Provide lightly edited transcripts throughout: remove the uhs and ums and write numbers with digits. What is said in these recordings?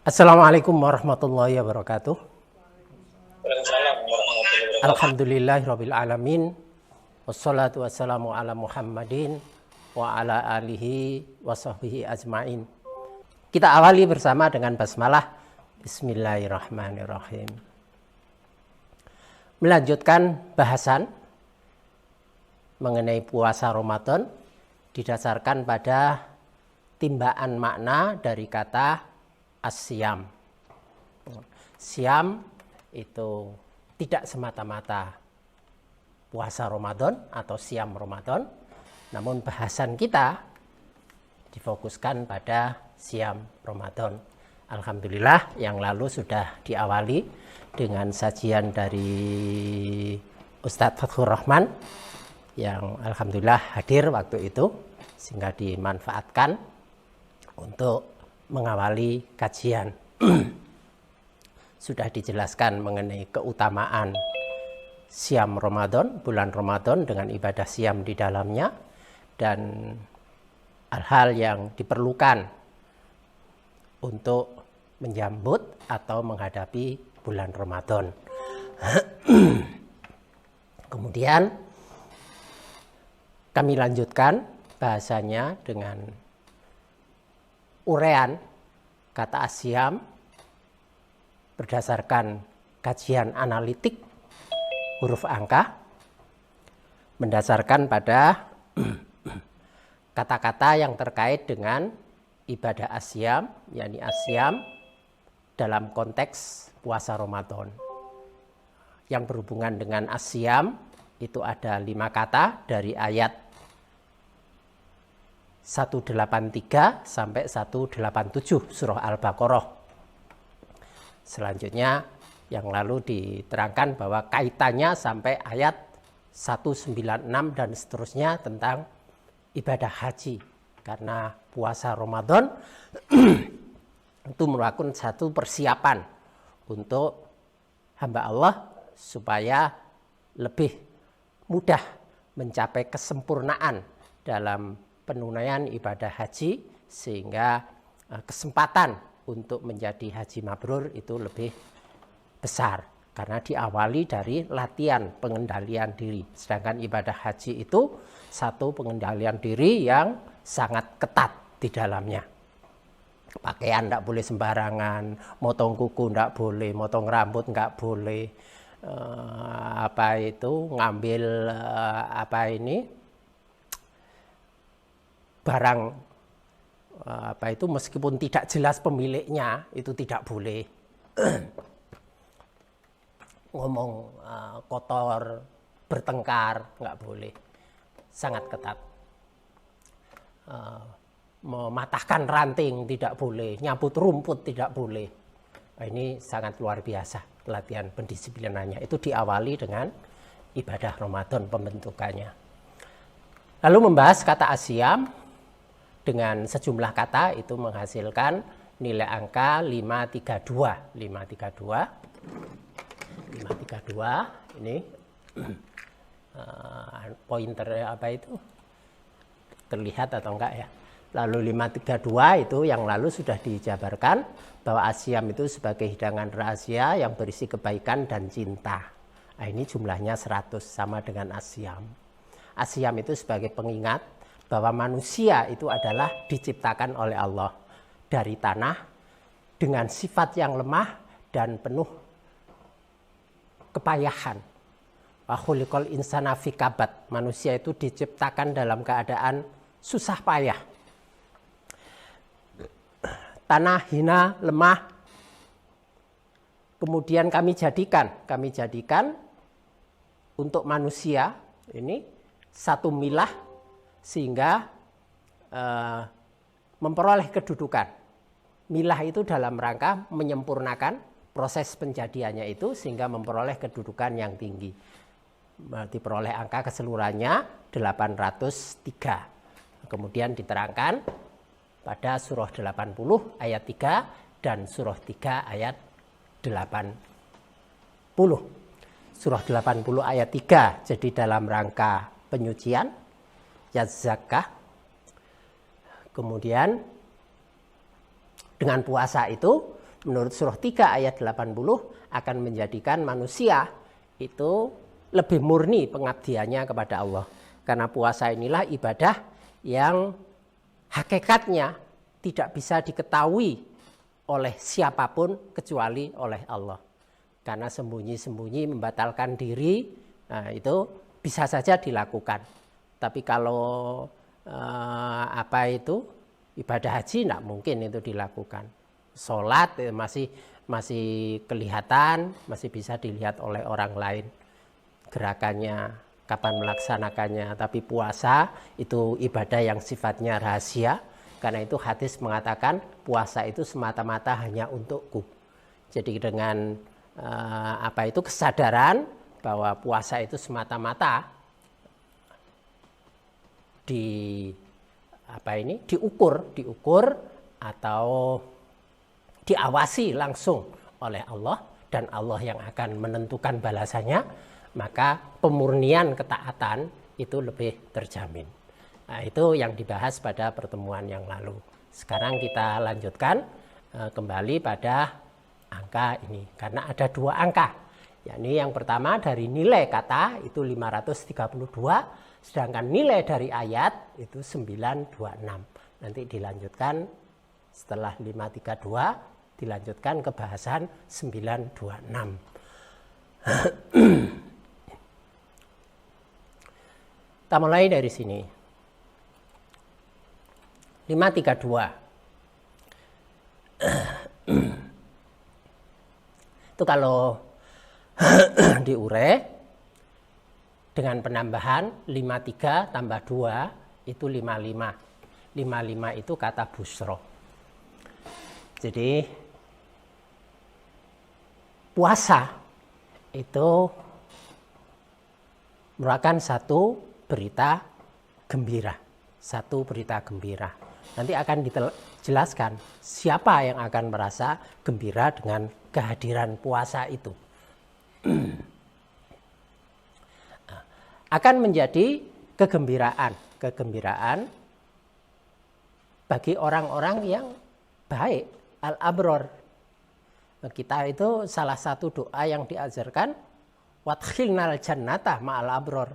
Assalamualaikum warahmatullahi wabarakatuh. Waalaikumsalam warahmatullahi wabarakatuh. Alhamdulillahirabbil alamin. Wassalatu wassalamu ala Muhammadin wa ala alihi wa sahbihi ajmain. Kita awali bersama dengan basmalah. Bismillahirrahmanirrahim. Melanjutkan bahasan mengenai puasa Ramadan didasarkan pada timbaan makna dari kata as-siyam. Siyam itu tidak semata-mata puasa Ramadan atau siyam Ramadan, namun bahasan kita difokuskan pada siyam Ramadan. Alhamdulillah yang lalu sudah diawali dengan sajian dari Ustadz Fathur Rahman yang alhamdulillah hadir waktu itu sehingga dimanfaatkan untuk mengawali kajian. Sudah dijelaskan mengenai keutamaan siyam Ramadan, bulan Ramadan dengan ibadah siyam di dalamnya dan hal-hal yang diperlukan untuk menyambut atau menghadapi bulan Ramadan. Kemudian kami lanjutkan bahasanya dengan urean kata asyam berdasarkan kajian analitik huruf angka mendasarkan pada kata-kata yang terkait dengan ibadah asyam, yakni asyam dalam konteks puasa Ramadan. Yang berhubungan dengan asyam itu ada 5 kata dari ayat 183 sampai 187 surah Al-Baqarah. Selanjutnya yang lalu diterangkan bahwa kaitannya sampai ayat 196 dan seterusnya tentang ibadah haji. Karena puasa Ramadan itu merupakan satu persiapan untuk hamba Allah supaya lebih mudah mencapai kesempurnaan dalam penunaian ibadah haji sehingga kesempatan untuk menjadi haji mabrur itu lebih besar karena diawali dari latihan pengendalian diri. Sedangkan ibadah haji itu satu pengendalian diri yang sangat ketat di dalamnya. Pakaian tidak boleh sembarangan, motong kuku tidak boleh, motong rambut tidak boleh, ngambil barang meskipun tidak jelas pemiliknya itu tidak boleh. Ngomong kotor, bertengkar nggak boleh, sangat ketat. Mematahkan ranting tidak boleh, nyabut rumput tidak boleh. Ini sangat luar biasa latihan pendisiplinannya. Itu diawali dengan ibadah Ramadan pembentukannya. Lalu membahas kata asyam dengan sejumlah kata itu menghasilkan nilai angka 532. 532 ini pointer terlihat atau enggak ya. Lalu 532 itu yang lalu sudah dijabarkan bahwa asyam itu sebagai hidangan rahasia yang berisi kebaikan dan cinta. Nah, ini jumlahnya 100 sama dengan asyam. Asyam itu sebagai pengingat bahwa manusia itu adalah diciptakan oleh Allah dari tanah dengan sifat yang lemah dan penuh kepayahan. Wa khuliqal insana fi kabad. Manusia itu diciptakan dalam keadaan susah payah. Tanah hina, lemah. Kemudian kami jadikan untuk manusia ini satu milah sehingga memperoleh kedudukan. Milah itu dalam rangka menyempurnakan proses penjadiannya itu sehingga memperoleh kedudukan yang tinggi. Diperoleh angka keseluruhannya 803. Kemudian diterangkan pada surah 80 ayat 3 dan surah 3 ayat 80. Surah 80 ayat 3 jadi dalam rangka penyucian, ya zakah. Kemudian dengan puasa itu menurut surah 3 ayat 80 akan menjadikan manusia itu lebih murni pengabdiannya kepada Allah. Karena puasa inilah ibadah yang hakikatnya tidak bisa diketahui oleh siapapun kecuali oleh Allah. Karena sembunyi-sembunyi membatalkan diri, nah itu bisa saja dilakukan. Tapi kalau ibadah haji tidak mungkin itu dilakukan. Sholat masih kelihatan, masih bisa dilihat oleh orang lain gerakannya, kapan melaksanakannya. Tapi puasa itu ibadah yang sifatnya rahasia. Karena itu hadis mengatakan puasa itu semata-mata hanya untukku. Jadi dengan kesadaran bahwa puasa itu semata-mata diukur atau diawasi langsung oleh Allah, dan Allah yang akan menentukan balasannya, maka pemurnian ketaatan itu lebih terjamin. Nah, itu yang dibahas pada pertemuan yang lalu. Sekarang kita lanjutkan kembali pada angka ini, karena ada 2 angka. Yakni yang pertama dari nilai kata itu 532, sedangkan nilai dari ayat itu 926. Nanti dilanjutkan setelah 532, dilanjutkan ke bahasan 926. Kita mulai dari sini. 532. Itu kalau diure dengan penambahan 53 tambah 2 itu 55. 55 itu kata busro. Jadi puasa itu merupakan satu berita gembira. Satu berita gembira. Nanti akan dijelaskan siapa yang akan merasa gembira dengan kehadiran puasa itu. Akan menjadi kegembiraan bagi orang-orang yang baik, al-abror. Kita itu salah satu doa yang diajarkan, wadkhilnal jannata ma'al abror.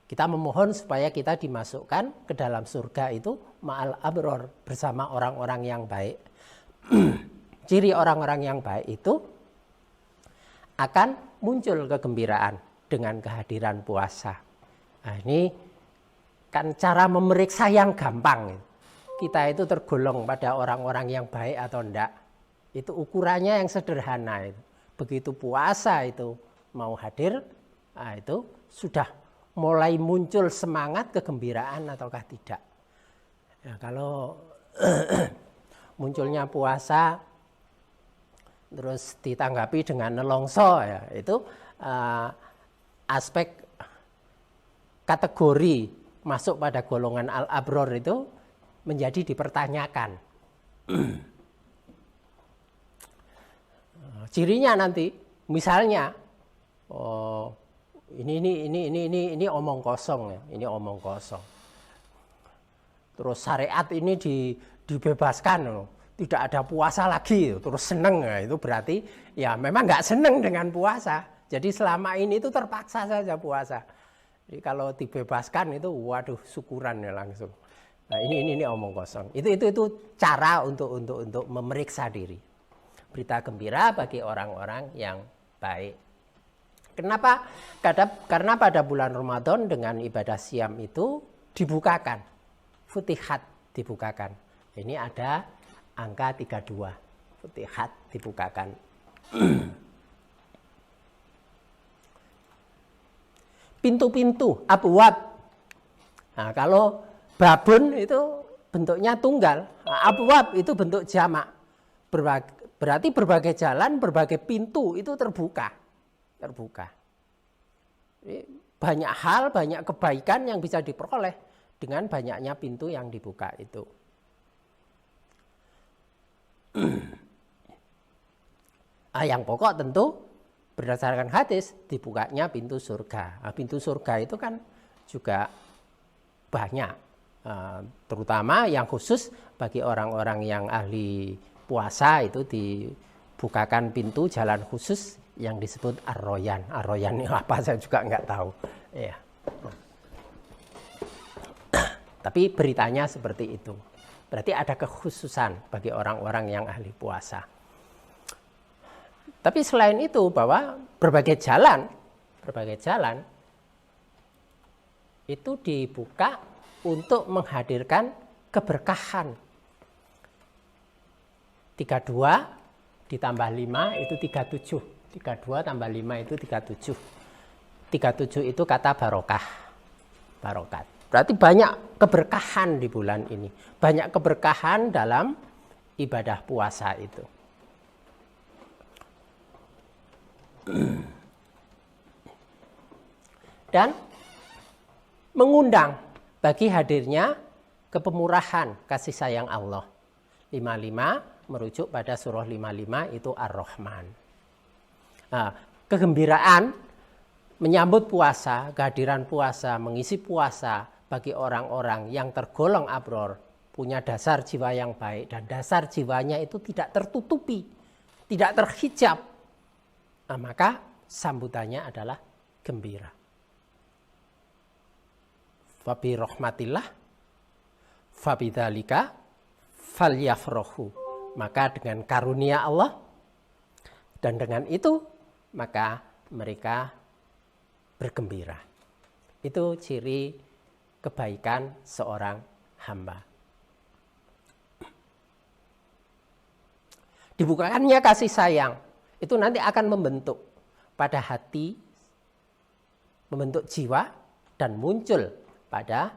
Kita memohon supaya kita dimasukkan ke dalam surga itu ma'al abror, bersama orang-orang yang baik. Ciri orang-orang yang baik itu akan muncul kegembiraan dengan kehadiran puasa. Nah, ini kan cara memeriksa yang gampang. Kita itu tergolong pada orang-orang yang baik atau enggak. Itu ukurannya yang sederhana. Begitu puasa itu mau hadir, nah itu sudah mulai muncul semangat kegembiraan ataukah tidak. Ya, kalau munculnya puasa terus ditanggapi dengan nelongso, ya itu aspek kategori masuk pada golongan al-abror itu menjadi dipertanyakan. Cirinya nanti misalnya ini omong kosong ya, ini omong kosong. Terus syariat ini dibebaskan, tidak ada puasa lagi, terus seneng, ya, itu berarti ya memang nggak seneng dengan puasa. Jadi selama ini itu terpaksa saja puasa. Jadi kalau dibebaskan itu, waduh, syukuran ya langsung. Nah ini omong kosong. Itu cara untuk memeriksa diri. Berita gembira bagi orang-orang yang baik. Kenapa? Karena pada bulan Ramadan dengan ibadah siam itu dibukakan. Futihat dibukakan. Ini ada angka 32. Futihat dibukakan. Pintu-pintu, abwab. Nah, kalau babun itu bentuknya tunggal. Nah, abwab itu bentuk jamak. Berarti berbagai jalan, berbagai pintu itu terbuka. Banyak hal, banyak kebaikan yang bisa diperoleh dengan banyaknya pintu yang dibuka itu. Yang pokok tentu berdasarkan hadis dibukanya pintu surga. Nah, pintu surga itu kan juga banyak, terutama yang khusus bagi orang-orang yang ahli puasa itu dibukakan pintu jalan khusus yang disebut Ar-Royan. Ar-Royan ini apa saya juga nggak tahu. Ya. Tapi beritanya seperti itu. Berarti ada kekhususan bagi orang-orang yang ahli puasa. Tapi selain itu bahwa berbagai jalan itu dibuka untuk menghadirkan keberkahan. 32 ditambah 5 itu 37. 32 tambah 5 itu 37. 37 itu kata barokah. Barokat. Berarti banyak keberkahan di bulan ini. Banyak keberkahan dalam ibadah puasa itu. Dan mengundang bagi hadirnya kepemurahan kasih sayang Allah. 55 merujuk pada surah 55 itu Ar-Rahman. Nah, kegembiraan menyambut puasa, kehadiran puasa, mengisi puasa bagi orang-orang yang tergolong abror, punya dasar jiwa yang baik dan dasar jiwanya itu tidak tertutupi, tidak terhijab. Nah, maka sambutannya adalah gembira. Fabi rahmatillah fabidzalika falyafrahu. Maka dengan karunia Allah dan dengan itu maka mereka bergembira. Itu ciri kebaikan seorang hamba. Dibukakannya kasih sayang itu nanti akan membentuk pada hati, membentuk jiwa dan muncul pada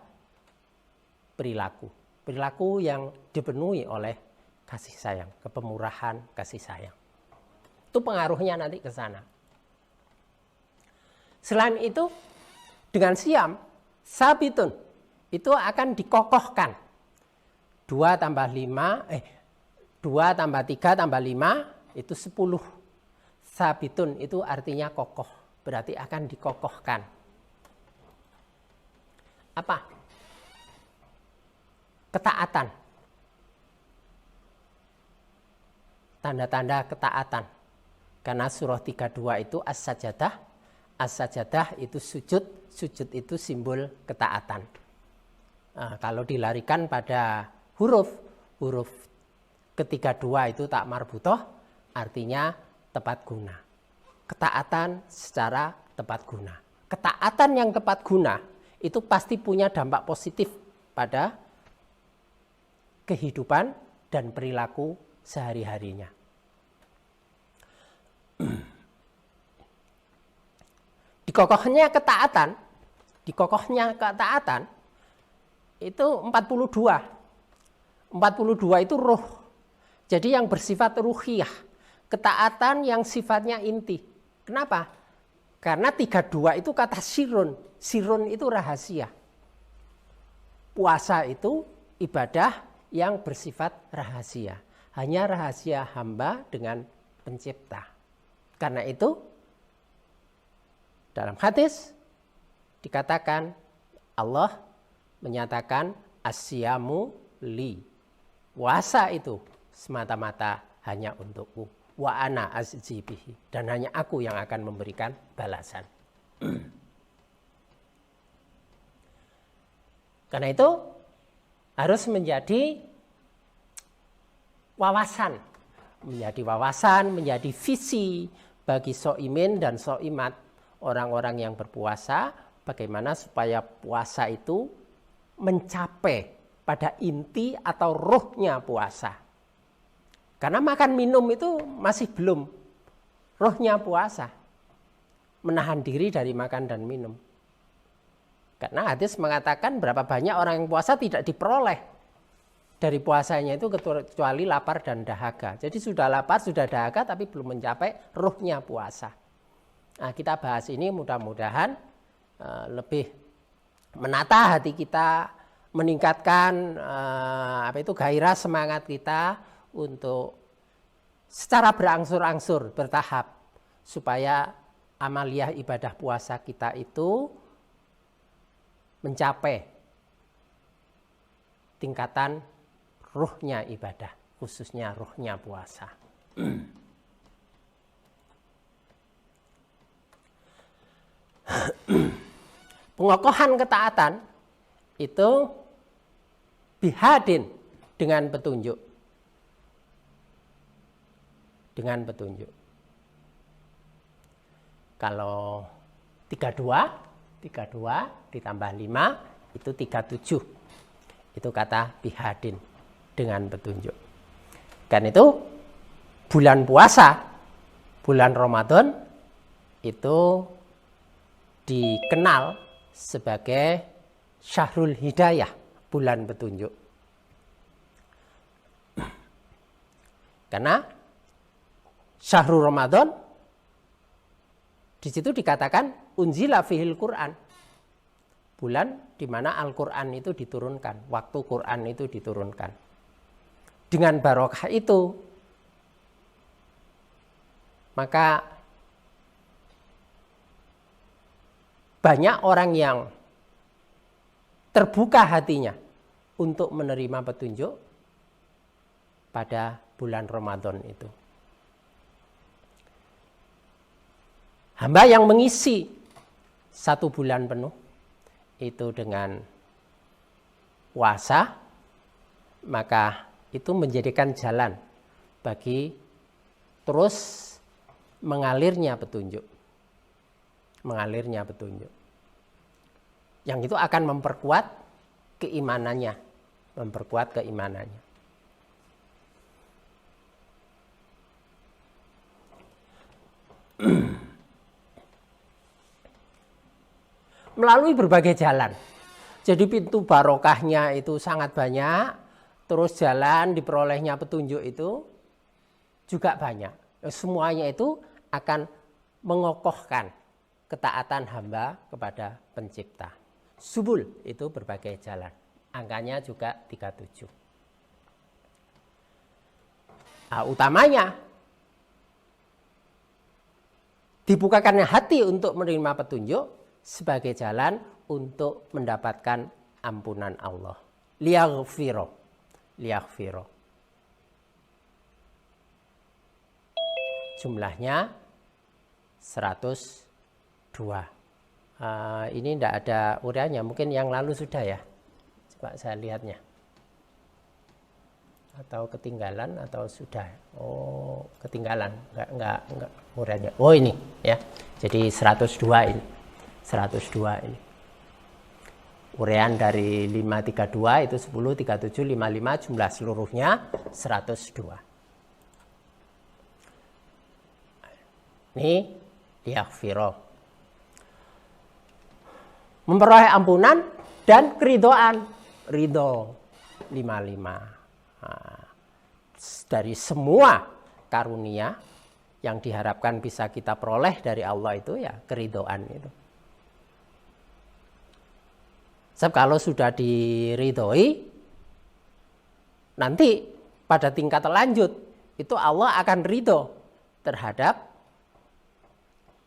perilaku. Perilaku yang dipenuhi oleh kasih sayang, kepemurahan kasih sayang. Itu pengaruhnya nanti ke sana. Selain itu, dengan siam, sabitun, itu akan dikokohkan. 2 tambah 3 tambah 5, itu 10. Sabitun itu artinya kokoh, berarti akan dikokohkan. Apa? Ketaatan. Tanda-tanda ketaatan. Karena surah 32 itu as-sajadah. As-sajadah itu sujud. Sujud itu simbol ketaatan. Nah, kalau dilarikan pada huruf ketiga dua itu tak marbutoh, artinya tepat guna. Ketaatan secara tepat guna. Ketaatan yang tepat guna itu pasti punya dampak positif pada kehidupan dan perilaku sehari-harinya. Dikokohnya ketaatan itu 42. 42 itu ruh. Jadi yang bersifat ruhiyah. Ketaatan yang sifatnya inti. Kenapa? Karena 32 itu kata sirun. Sirun itu rahasia. Puasa itu ibadah yang bersifat rahasia. Hanya rahasia hamba dengan pencipta. Karena itu dalam hadis dikatakan Allah menyatakan asyamu li. Puasa itu semata-mata hanya untukku. Wa ana azzibihi. Dan hanya aku yang akan memberikan balasan. Karena itu harus menjadi wawasan. Menjadi visi bagi so'imin dan so'imat. Orang-orang yang berpuasa, bagaimana supaya puasa itu mencapai pada inti atau ruhnya puasa. Karena makan minum itu masih belum ruhnya puasa. Menahan diri dari makan dan minum. Karena hadis mengatakan berapa banyak orang yang puasa tidak diperoleh dari puasanya itu kecuali lapar dan dahaga. Jadi sudah lapar, sudah dahaga tapi belum mencapai ruhnya puasa. Nah, kita bahas ini mudah-mudahan lebih menata hati kita, meningkatkan gairah semangat kita untuk secara berangsur-angsur bertahap supaya amaliyah ibadah puasa kita itu mencapai tingkatan ruhnya ibadah. khususnya ruhnya puasa. Pengokohan ketaatan itu bihadin, dengan petunjuk. Dengan petunjuk. Kalau 32 ditambah 5 itu 37. Itu kata bihadin, dengan petunjuk. Kan itu bulan puasa, bulan Ramadan itu dikenal sebagai Syahrul Hidayah, bulan petunjuk. Karena Syahrul Ramadan di situ dikatakan unzila fihil Quran. Bulan di mana Al-Quran itu diturunkan, waktu Quran itu diturunkan. Dengan barokah itu, maka banyak orang yang terbuka hatinya untuk menerima petunjuk pada bulan Ramadan itu. Hamba yang mengisi 1 bulan penuh itu dengan puasa, maka itu menjadikan jalan bagi terus mengalirnya petunjuk. Mengalirnya petunjuk. Yang itu akan memperkuat keimanannya. Memperkuat keimanannya. Melalui berbagai jalan. Jadi pintu barokahnya itu sangat banyak, terus jalan diperolehnya petunjuk itu juga banyak. Semuanya itu akan mengokohkan ketaatan hamba kepada pencipta. Subul itu berbagai jalan. Angkanya juga 37. Nah, utamanya dibukakannya hati untuk menerima petunjuk sebagai jalan untuk mendapatkan ampunan Allah. Liyaghfiro. Jumlahnya 102. Ini tidak ada uraiannya, mungkin yang lalu sudah ya. Coba saya lihatnya. Atau ketinggalan atau sudah. Oh, ketinggalan. Enggak uraiannya. Oh, ini ya. Jadi 102 ini. 102 ini. Uraian dari 532 itu 10, 37, 55, jumlah seluruhnya 102. Ini liyaghfiro. Memperoleh ampunan dan keridhaan. Ridho 55. Nah, dari semua karunia yang diharapkan bisa kita peroleh dari Allah itu ya keridhaan itu. Sebab kalau sudah diridhoi, nanti pada tingkat lanjut itu Allah akan ridho terhadap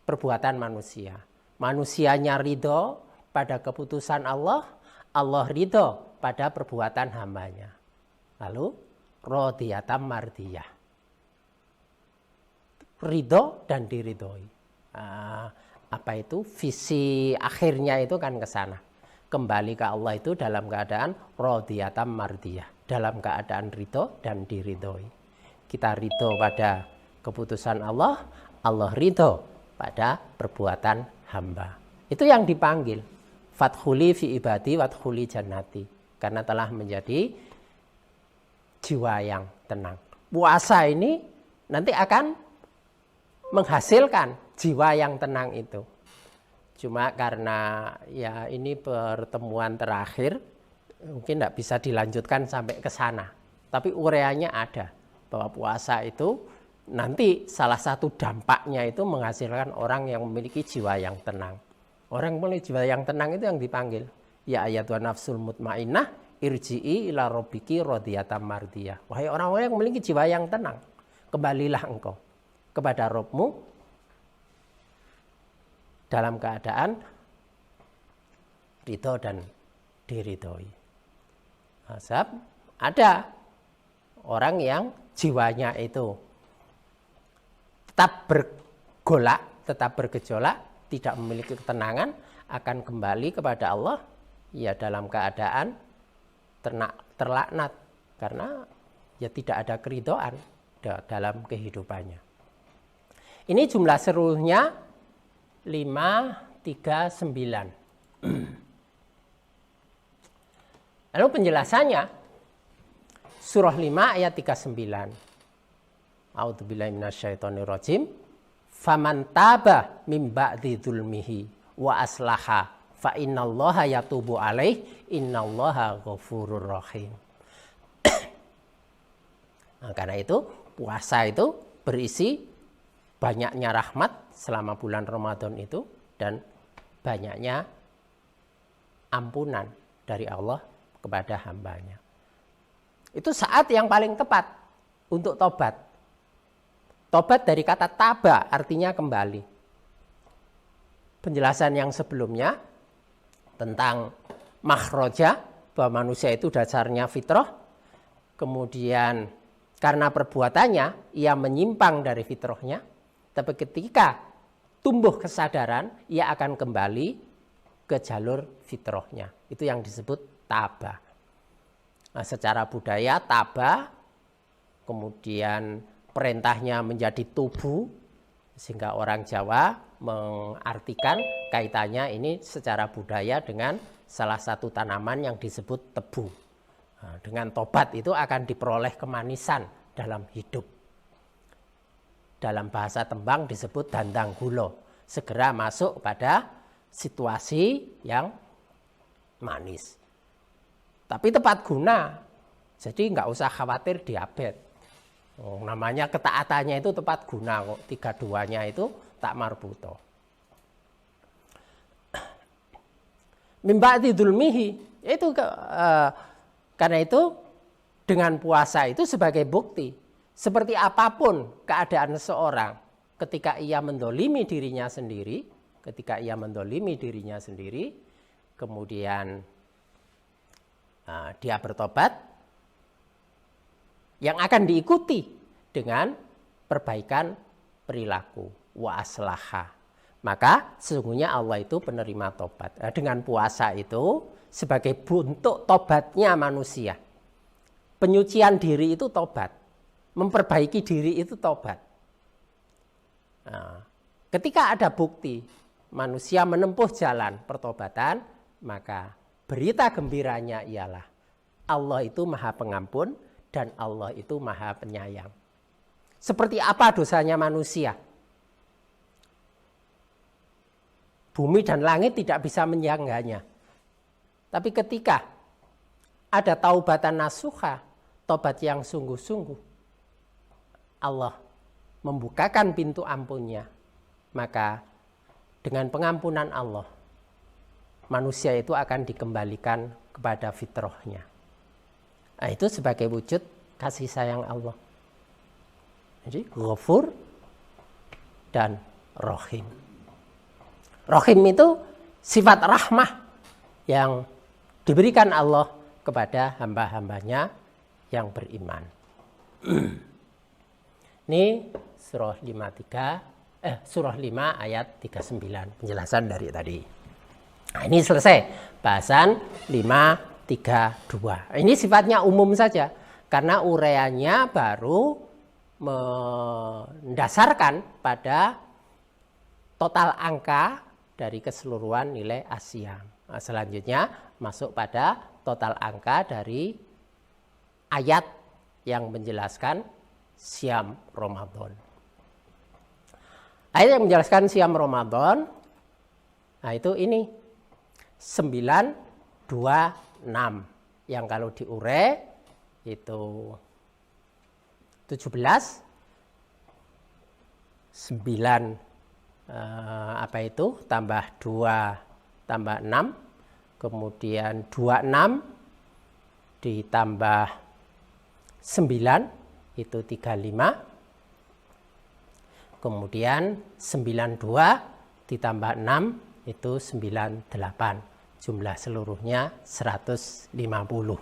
perbuatan manusia. Manusianya ridho pada keputusan Allah, Allah ridho pada perbuatan hambanya. Lalu rodiyatam mardiyah. Ridho dan diridhoi. Apa itu? Visi akhirnya itu kan ke sana. Kembali ke Allah itu dalam keadaan rodiyatam mardiyah. Dalam keadaan ridho dan diridhoi. Kita ridho pada keputusan Allah, Allah ridho pada perbuatan hamba. Itu yang dipanggil. Fadkhuli fi ibadi wadkhuli jannati. Karena telah menjadi jiwa yang tenang. Puasa ini nanti akan menghasilkan jiwa yang tenang itu. Cuma karena ya ini pertemuan terakhir, mungkin tidak bisa dilanjutkan sampai ke sana. Tapi uraiannya ada, bahwa puasa itu nanti salah satu dampaknya itu menghasilkan orang yang memiliki jiwa yang tenang. Orang yang memiliki jiwa yang tenang itu yang dipanggil. Ya ayyatuhan nafsul mutmainnah, irji'i ila rabbiki radiyatam mardiyah. Wahai orang-orang yang memiliki jiwa yang tenang, kembalilah engkau kepada Rabbmu dalam keadaan ridho dan diridhoi. Sebab ada orang yang jiwanya itu tetap bergolak, tetap bergejolak, tidak memiliki ketenangan, akan kembali kepada Allah ya dalam keadaan terlaknat, karena ya tidak ada keridhaan dalam kehidupannya. Ini jumlah seluruhnya 539. Lalu penjelasannya, surah 5 ayat 39. A'udzubillahi minasyaitonirrajim. Faman taba min ba'di dzulmihi wa aslaha fa innallaha yatubu alaih innallaha ghafurur rahim. Nah, karena itu puasa itu berisi banyaknya rahmat selama bulan Ramadan itu dan banyaknya ampunan dari Allah kepada hambanya. Itu saat yang paling tepat untuk tobat. Tobat dari kata taba artinya kembali. Penjelasan yang sebelumnya tentang makhroja, bahwa manusia itu dasarnya fitrah, kemudian karena perbuatannya ia menyimpang dari fitrahnya, tapi ketika tumbuh kesadaran ia akan kembali ke jalur fitrahnya. Itu yang disebut taba. Nah, secara budaya taba, kemudian perintahnya menjadi tubu, sehingga orang Jawa mengartikan kaitannya ini secara budaya dengan salah satu tanaman yang disebut tebu. Nah, dengan tobat itu akan diperoleh kemanisan dalam hidup. Dalam bahasa Tembang disebut dandang gulo, segera masuk pada situasi yang manis. Tapi tepat guna, jadi nggak usah khawatir diabetes. Namanya ketaatannya itu tepat guna kok, 32-nya itu tak marbuto. Mimba'ti dzulmihi, itu karena itu dengan puasa itu sebagai bukti. Seperti apapun keadaan seseorang ketika ia mendolimi dirinya sendiri, kemudian dia bertobat, yang akan diikuti dengan perbaikan perilaku, wa aslaha. Maka sesungguhnya Allah itu penerima tobat. Dengan puasa itu sebagai bentuk tobatnya manusia. Penyucian diri itu tobat. Memperbaiki diri itu tobat. Nah, ketika ada bukti manusia menempuh jalan pertobatan, maka berita gembiranya ialah Allah itu Maha Pengampun dan Allah itu Maha Penyayang. Seperti apa dosanya manusia? Bumi dan langit tidak bisa menyanggahnya. Tapi ketika ada taubatan nasuha, tobat yang sungguh-sungguh, Allah membukakan pintu ampunnya, maka dengan pengampunan Allah, manusia itu akan dikembalikan kepada fitrahnya. Nah, itu sebagai wujud kasih sayang Allah. Jadi Ghafur dan Rahim. Rahim itu sifat rahmah yang diberikan Allah kepada hamba-hambanya yang beriman. Ini surah 5 ayat 39, penjelasan dari tadi. Nah, ini selesai bahasan 532. Ini sifatnya umum saja karena uraiannya baru mendasarkan pada total angka dari keseluruhan nilai asyam. Nah, selanjutnya masuk pada total angka dari ayat yang menjelaskan siam Ramadan. Ayat yang menjelaskan siam Ramadan, nah itu ini 926 yang kalau diurai itu 17 9 tambah 2 tambah 6, kemudian 26 ditambah 9 itu 35, kemudian 92 ditambah 6 itu 98, jumlah seluruhnya 150. 150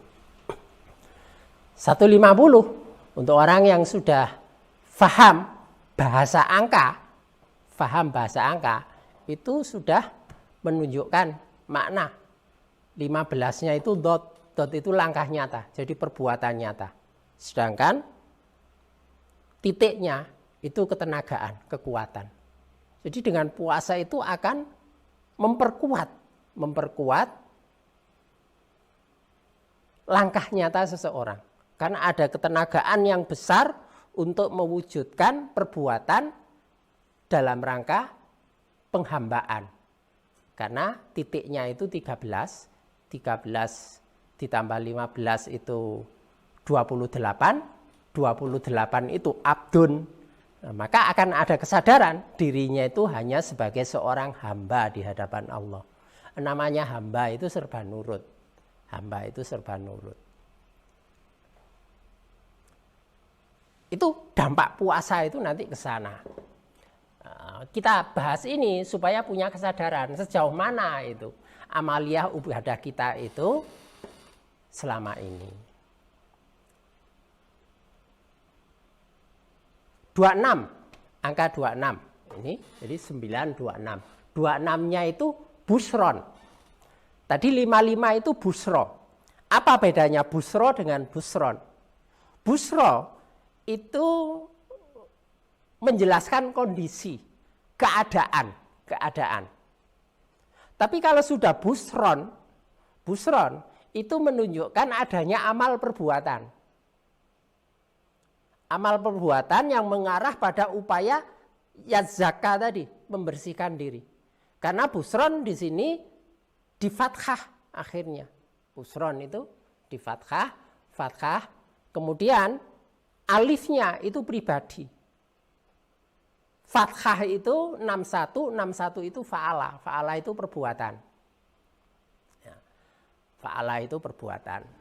Untuk orang yang sudah paham bahasa angka, itu sudah menunjukkan makna. 15-nya itu dot itu langkah nyata, jadi perbuatan nyata. Sedangkan titiknya itu ketenagaan, kekuatan. Jadi dengan puasa itu akan memperkuat langkah nyata seseorang. Karena ada ketenagaan yang besar untuk mewujudkan perbuatan dalam rangka penghambaan. Karena titiknya itu 13 ditambah 15 itu 28 itu abdun. Nah, maka akan ada kesadaran dirinya itu hanya sebagai seorang hamba di hadapan Allah. Namanya hamba itu serba nurut. Itu dampak puasa itu nanti ke sana. Kita bahas ini supaya punya kesadaran sejauh mana itu amaliyah ibadah kita itu selama ini. 26, angka 26 ini, jadi 926. 26-nya itu busron. Tadi 55 itu busro. Apa bedanya busro dengan busron? Busro itu menjelaskan kondisi, keadaan. Tapi kalau sudah busron itu menunjukkan adanya amal perbuatan. Amal perbuatan yang mengarah pada upaya yazaka tadi, membersihkan diri. Karena busron di sini di fathah akhirnya. Busron itu di fathah, kemudian alifnya itu pribadi. Fathah itu 61 itu fa'ala itu perbuatan. Ya. Fa'ala itu perbuatan.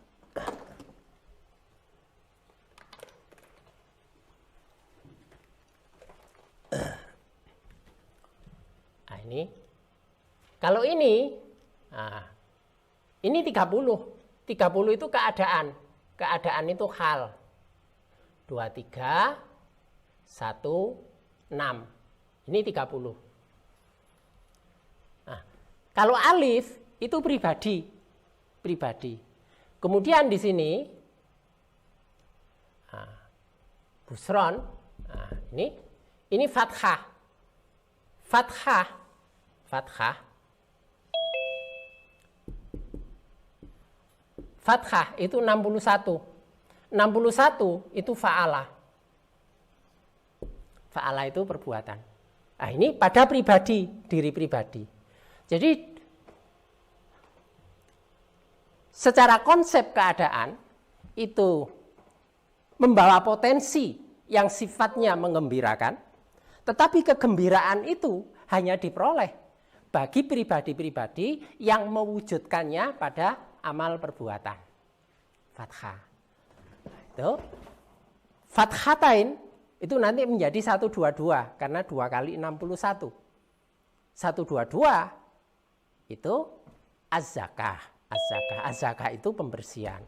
Nah, ini kalau ini 30 itu keadaan itu hal. 2, 3, 1, 6 ini 30. Nah, kalau alif itu pribadi. Kemudian di sini busron, ini fathah. Fathah itu 61. 61 itu fa'ala. Fa'ala itu perbuatan. Nah, ini pada pribadi, diri pribadi. Jadi secara konsep keadaan itu membawa potensi yang sifatnya menggembirakan, tetapi kegembiraan itu hanya diperoleh bagi pribadi-pribadi yang mewujudkannya pada amal perbuatan. Fathah. Itu fathatain itu nanti menjadi 122 karena 2 kali 61. 122 itu az-zakah. Az-zakah itu pembersihan.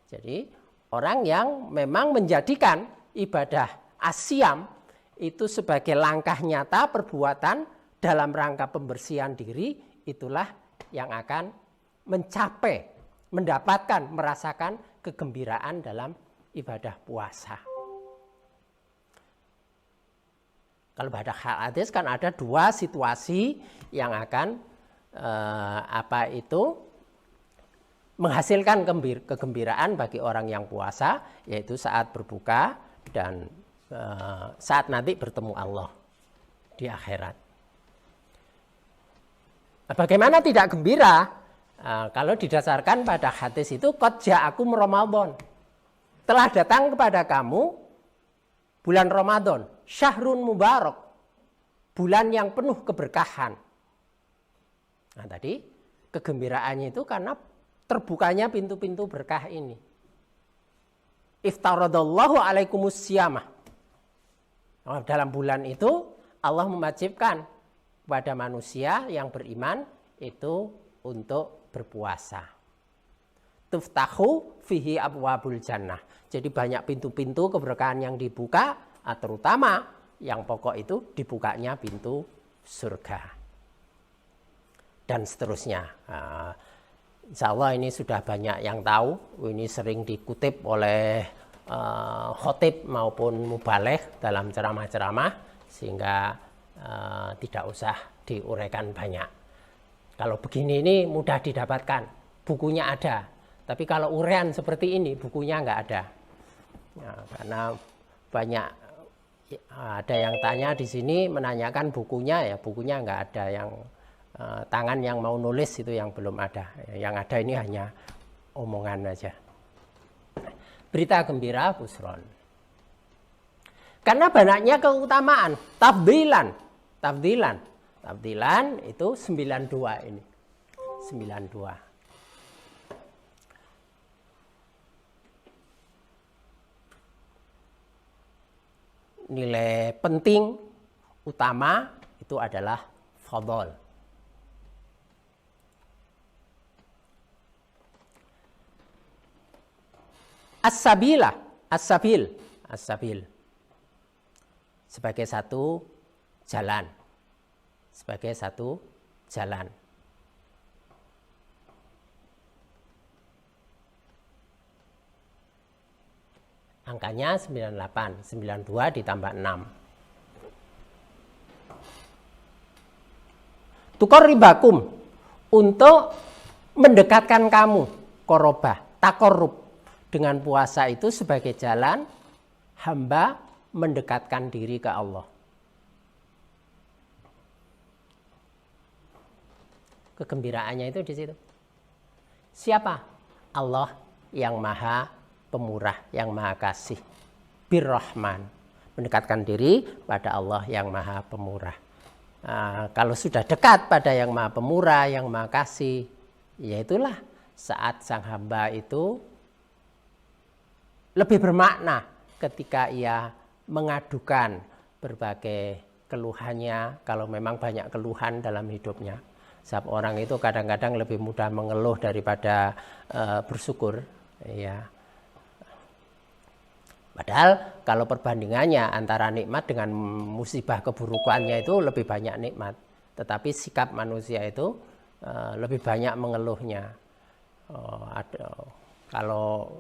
Jadi orang yang memang menjadikan ibadah asyam itu sebagai langkah nyata perbuatan dalam rangka pembersihan diri, itulah yang akan mendapatkan, merasakan kegembiraan dalam ibadah puasa. Kalau pada hadis kan ada 2 situasi yang akan menghasilkan kegembiraan bagi orang yang puasa, yaitu saat berbuka dan saat nanti bertemu Allah di akhirat. Bagaimana tidak gembira? Kalau didasarkan pada hadis itu qad ja'akum Ramadan. Telah datang kepada kamu bulan Ramadan, syahrun mubarak. Bulan yang penuh keberkahan. Nah, tadi kegembiraannya itu karena terbukanya pintu-pintu berkah ini. Iftaradallahu alaikumus siyamah. Dalam bulan itu Allah mewajibkan kepada manusia yang beriman itu untuk berpuasa. tuftahu fihi abwabul jannah. Jadi banyak pintu-pintu keberkahan yang dibuka, terutama yang pokok itu dibukanya pintu surga. Dan seterusnya. Insya Allah ini sudah banyak yang tahu. Ini sering dikutip oleh khotib maupun mubaligh dalam ceramah-ceramah, sehingga tidak usah diuraikan banyak. Kalau begini ini mudah didapatkan, bukunya ada. Tapi kalau uraian seperti ini, bukunya nggak ada. Karena banyak ada yang tanya di sini menanyakan bukunya, ya bukunya nggak ada, yang tangan yang mau nulis itu yang belum ada. Yang ada ini hanya omongan aja. Berita gembira busron. Karena banyaknya keutamaan, tafdilan itu 92 ini. 92. Nilai penting utama itu adalah fadhol. As-sabil sebagai satu jalan. Angkanya 98, 92 ditambah 6. Tuqarribakum, untuk mendekatkan kamu, qorobah, takorrub, dengan puasa itu sebagai jalan hamba mendekatkan diri ke Allah. Kegembiraannya itu di situ. Siapa? Allah yang maha pemurah, yang maha kasih. Birrahman, mendekatkan diri pada Allah yang maha pemurah. Kalau sudah dekat pada yang maha pemurah, yang maha kasih, ya itulah saat sang hamba itu lebih bermakna ketika ia mengadukan berbagai keluhannya, kalau memang banyak keluhan dalam hidupnya. Sebab orang itu kadang-kadang lebih mudah mengeluh daripada bersyukur, ya. Padahal kalau perbandingannya antara nikmat dengan musibah keburukannya itu lebih banyak nikmat. Tetapi sikap manusia itu lebih banyak mengeluhnya. Kalau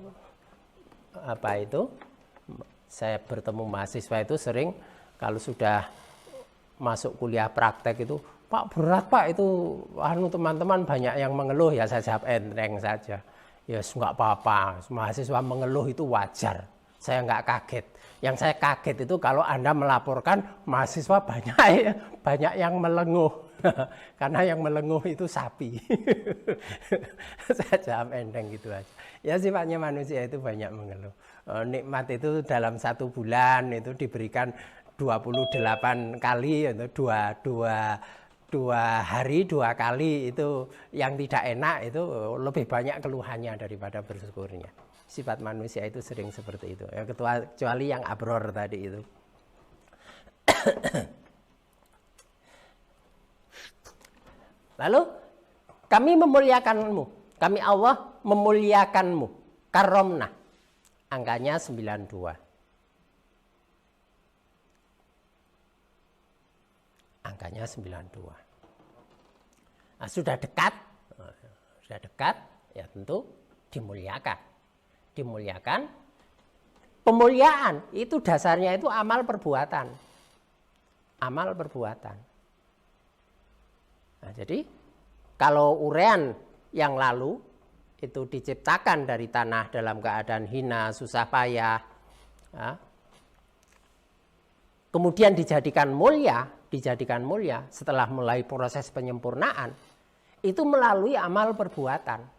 saya bertemu mahasiswa itu sering kalau sudah masuk kuliah praktek itu, Pak berat Pak itu, teman-teman banyak yang mengeluh, ya saya jawab enteng saja. Ya nggak apa-apa, mahasiswa mengeluh itu wajar. Saya nggak kaget. Yang saya kaget itu kalau Anda melaporkan mahasiswa banyak yang melenguh. Karena yang melenguh itu sapi. Saya jawab enteng gitu aja. Ya sifatnya manusia itu banyak mengeluh. Nikmat itu dalam 1 bulan itu diberikan 28 kali, itu dua hari 2 kali, itu yang tidak enak itu lebih banyak keluhannya daripada bersyukurnya. Sifat manusia itu sering seperti itu. Ya, kecuali yang abror tadi itu. Lalu kami memuliakanmu, kami Allah memuliakanmu. Karomna, angkanya 92. Angkanya 92. Nah, sudah dekat, ya tentu dimuliakan. Pemuliaan itu dasarnya itu amal perbuatan. Nah, jadi kalau uraian yang lalu itu diciptakan dari tanah dalam keadaan hina, susah payah, ya, kemudian dijadikan mulia setelah mulai proses penyempurnaan, itu melalui amal perbuatan.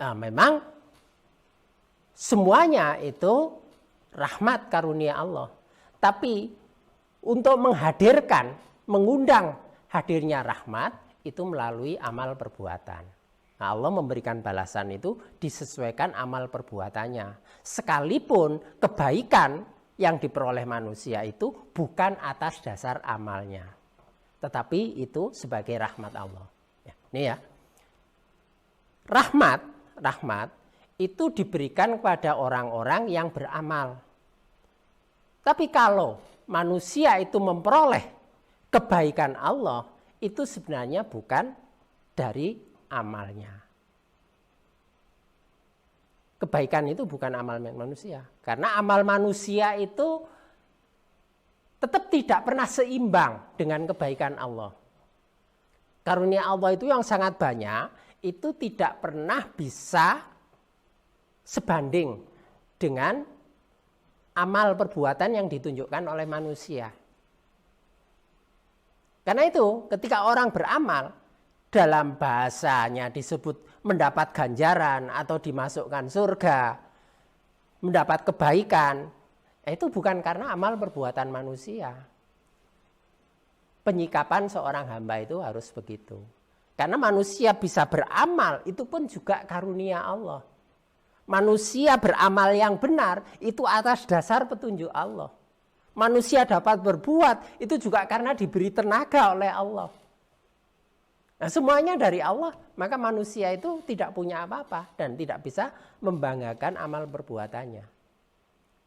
Nah, memang semuanya itu rahmat karunia Allah. Tapi untuk mengundang hadirnya rahmat itu melalui amal perbuatan. Nah, Allah memberikan balasan itu disesuaikan amal perbuatannya. Sekalipun kebaikan yang diperoleh manusia itu bukan atas dasar amalnya, tetapi itu sebagai rahmat Allah. Ya, ini ya. rahmat itu diberikan kepada orang-orang yang beramal. Tapi kalau manusia itu memperoleh kebaikan Allah, itu sebenarnya bukan dari amalnya. Kebaikan itu bukan amal manusia. Karena amal manusia itu tetap tidak pernah seimbang dengan kebaikan Allah. Karunia Allah itu yang sangat banyak, itu tidak pernah bisa sebanding dengan amal perbuatan yang ditunjukkan oleh manusia. Karena itu ketika orang beramal, dalam bahasanya disebut mendapat ganjaran atau dimasukkan surga, mendapat kebaikan, itu bukan karena amal perbuatan manusia. Penyikapan seorang hamba itu harus begitu. Karena manusia bisa beramal, itu pun juga karunia Allah. Manusia beramal yang benar, itu atas dasar petunjuk Allah. Manusia dapat berbuat, itu juga karena diberi tenaga oleh Allah. Nah, semuanya dari Allah, maka manusia itu tidak punya apa-apa dan tidak bisa membanggakan amal perbuatannya.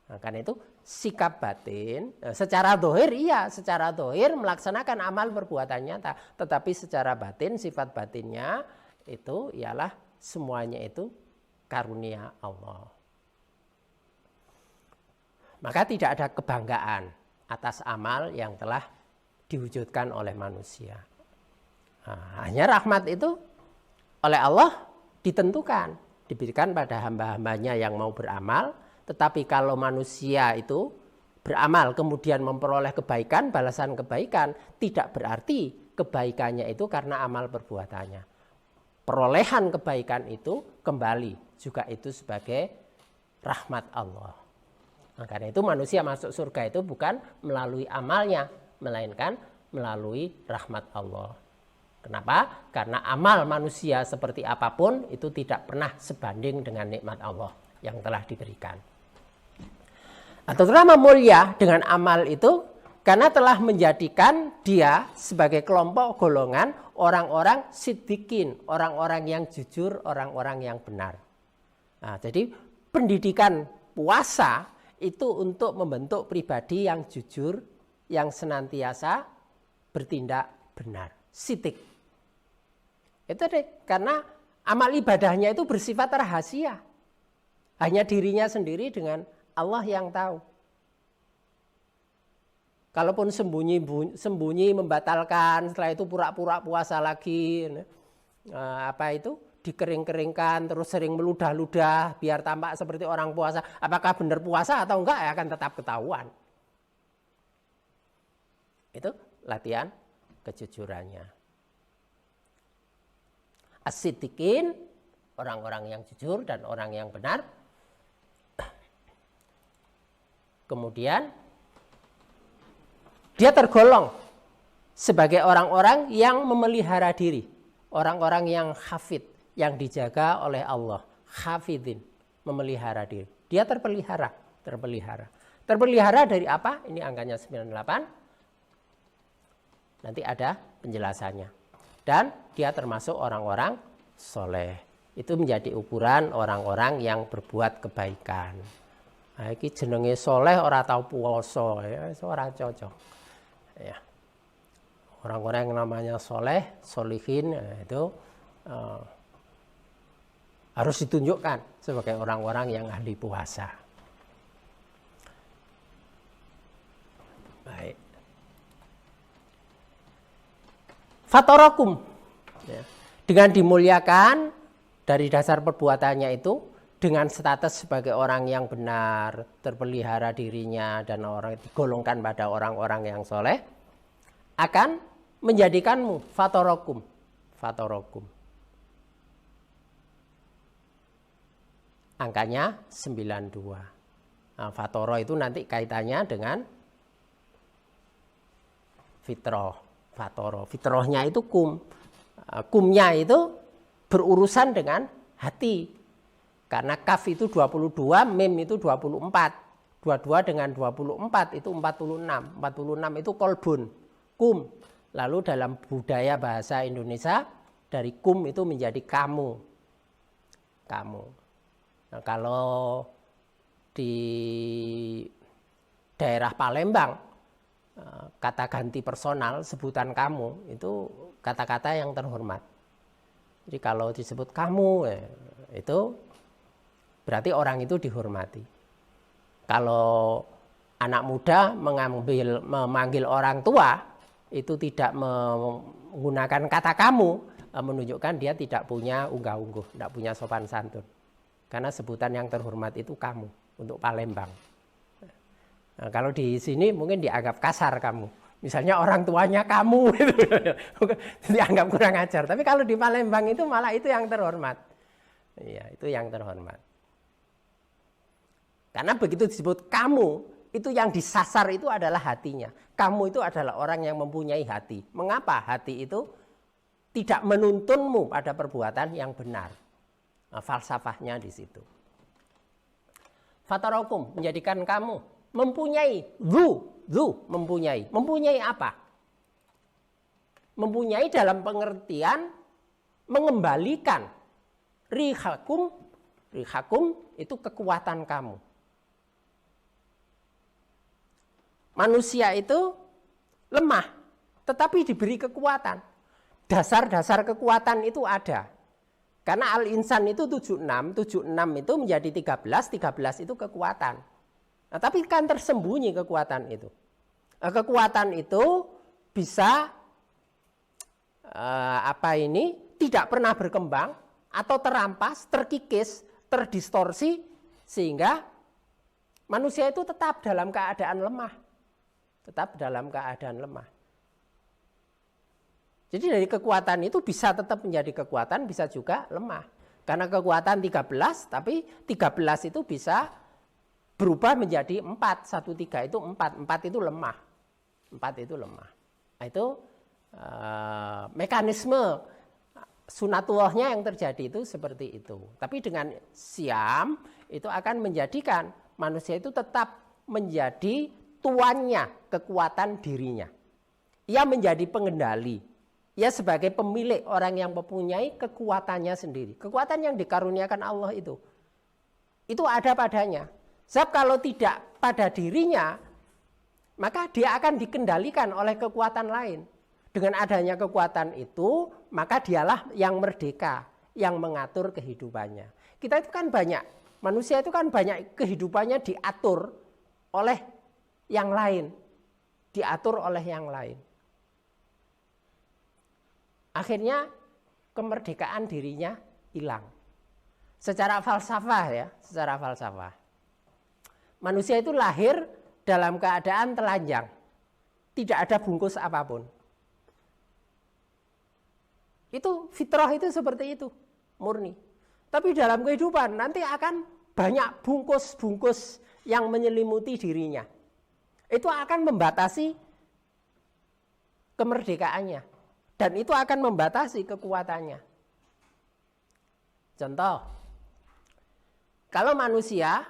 Nah, karena itu sikap batin, secara dohir iya, secara dohir melaksanakan amal perbuatan nyata. Tetapi secara batin, sifat batinnya itu ialah semuanya itu karunia Allah. Maka tidak ada kebanggaan atas amal yang telah diwujudkan oleh manusia. Nah, hanya rahmat itu oleh Allah ditentukan, diberikan pada hamba-hambanya yang mau beramal. Tetapi kalau manusia itu beramal kemudian memperoleh kebaikan, balasan kebaikan, tidak berarti kebaikannya itu karena amal perbuatannya. Perolehan kebaikan itu kembali juga itu sebagai rahmat Allah. Nah, karena itu manusia masuk surga itu bukan melalui amalnya, melainkan melalui rahmat Allah. Kenapa? Karena amal manusia seperti apapun itu tidak pernah sebanding dengan nikmat Allah yang telah diberikan. Atau terutama mulia dengan amal itu karena telah menjadikan dia sebagai kelompok golongan orang-orang siddiqin, orang-orang yang jujur, orang-orang yang benar. Nah, jadi pendidikan puasa itu untuk membentuk pribadi yang jujur, yang senantiasa bertindak benar, siddiq. Itu deh, karena amal ibadahnya itu bersifat rahasia. Hanya dirinya sendiri dengan Allah yang tahu. Kalaupun sembunyi membatalkan, setelah itu pura-pura puasa lagi, dikering-keringkan, terus sering meludah-ludah biar tampak seperti orang puasa. Apakah benar puasa atau enggak ya akan tetap ketahuan. Itu latihan kejujurannya. As-siddiqin, orang-orang yang jujur dan orang yang benar. Kemudian dia tergolong sebagai orang-orang yang memelihara diri, orang-orang yang hafid, yang dijaga oleh Allah, hafidin, memelihara diri. Dia terpelihara. Terpelihara dari apa? Ini angkanya 98. Nanti ada penjelasannya. Dan dia termasuk orang-orang soleh. Itu menjadi ukuran orang-orang yang berbuat kebaikan. Nah, ini jenenge soleh ora tau puasa, ya, ora cocok. Ya. Orang-orang yang namanya soleh, solihin, itu harus ditunjukkan sebagai orang-orang yang ahli puasa. Baik. Fatarakum, ya. Dengan dimuliakan dari dasar perbuatannya itu, dengan status sebagai orang yang benar, terpelihara dirinya dan orang digolongkan pada orang-orang yang soleh, akan menjadikanmu fatarakum. Angkanya 92. Nah, fatoro itu nanti kaitannya dengan fitrah. Fitrahnya itu kum. Kumnya itu berurusan dengan hati. Karena kaf itu 22, mim itu 24. 22 dengan 24 itu 46. 46 itu kolbun, kum. Lalu dalam budaya bahasa Indonesia, dari kum itu menjadi kamu. kamu. Nah, kalau di daerah Palembang, kata ganti personal, sebutan kamu, itu kata-kata yang terhormat. Jadi kalau disebut kamu, itu berarti orang itu dihormati. Kalau anak muda memanggil orang tua, itu tidak menggunakan kata kamu, menunjukkan dia tidak punya unggah-ungguh, tidak punya sopan santun. Karena sebutan yang terhormat itu kamu, untuk Palembang. Nah, kalau di sini mungkin dianggap kasar kamu. Misalnya orang tuanya kamu, dianggap kurang ajar. Tapi kalau di Palembang itu malah itu yang terhormat. Iya, itu yang terhormat. Karena begitu disebut kamu, itu yang disasar itu adalah hatinya. Kamu itu adalah orang yang mempunyai hati. Mengapa hati itu tidak menuntunmu pada perbuatan yang benar? Nah, falsafahnya di situ. Fatarakum, menjadikan kamu mempunyai mempunyai apa? Mempunyai dalam pengertian mengembalikan rihakum itu kekuatan kamu. Manusia itu lemah, tetapi diberi kekuatan. Dasar-dasar kekuatan itu ada. Karena al-insan itu 76 itu menjadi 13 itu kekuatan. Nah, tapi kan tersembunyi kekuatan itu. Kekuatan itu bisa tidak pernah berkembang atau terampas, terkikis, terdistorsi sehingga manusia itu tetap dalam keadaan lemah. Jadi dari kekuatan itu bisa tetap menjadi kekuatan, bisa juga lemah. Karena kekuatan 13, tapi 13 itu bisa berubah menjadi 4. 1, 3 itu 4. 4 itu lemah. Nah, itu mekanisme sunatullahnya yang terjadi itu seperti itu. Tapi dengan siam itu akan menjadikan manusia itu tetap menjadi tuannya kekuatan dirinya. Ia menjadi pengendali. Ia sebagai pemilik, orang yang mempunyai kekuatannya sendiri. Kekuatan yang dikaruniakan Allah itu ada padanya. Sebab kalau tidak pada dirinya, maka dia akan dikendalikan oleh kekuatan lain. Dengan adanya kekuatan itu, maka dialah yang merdeka, yang mengatur kehidupannya. Kita itu kan banyak, manusia itu kan banyak kehidupannya diatur oleh yang lain. Akhirnya kemerdekaan dirinya hilang. Secara falsafah. Manusia itu lahir dalam keadaan telanjang. Tidak ada bungkus apapun. Itu fitrah itu seperti itu, murni. Tapi dalam kehidupan nanti akan banyak bungkus-bungkus yang menyelimuti dirinya. Itu akan membatasi kemerdekaannya. Dan itu akan membatasi kekuatannya. Contoh, kalau manusia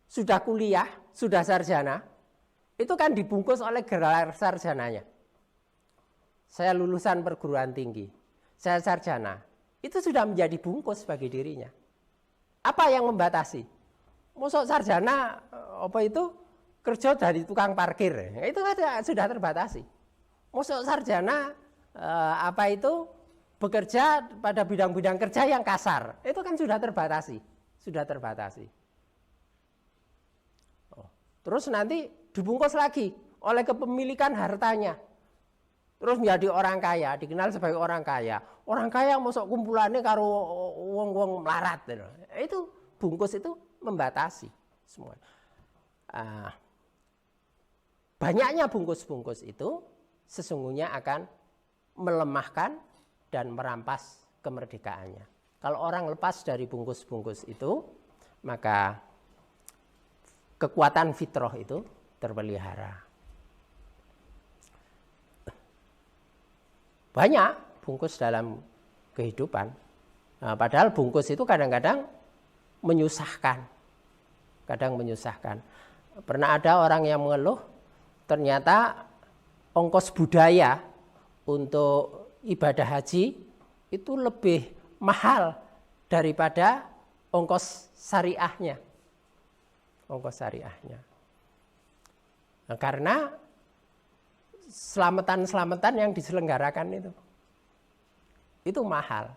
sudah kuliah, sudah sarjana, itu kan dibungkus oleh gelar sarjananya. Saya lulusan perguruan tinggi, saya sarjana. Itu sudah menjadi bungkus bagi dirinya. Apa yang membatasi? Mosok sarjana kerja dari tukang parkir, itu sudah terbatasi. Mosok sarjana bekerja pada bidang-bidang kerja yang kasar, itu kan sudah terbatasi. Terus nanti dibungkus lagi oleh kepemilikan hartanya. Terus menjadi orang kaya, dikenal sebagai orang kaya. Orang kaya mosok kumpulannya karo wong-wong melarat. Itu bungkus itu membatasi semua. Banyaknya bungkus-bungkus itu sesungguhnya akan melemahkan dan merampas kemerdekaannya. Kalau orang lepas dari bungkus-bungkus itu, maka kekuatan fitrah itu terpelihara. Banyak bungkus dalam kehidupan. Padahal bungkus itu kadang-kadang menyusahkan. Pernah ada orang yang mengeluh, ternyata ongkos budaya untuk ibadah haji itu lebih mahal daripada ongkos syariahnya. Ongkos syariahnya. Nah, karena selamatan-selamatan yang diselenggarakan itu mahal.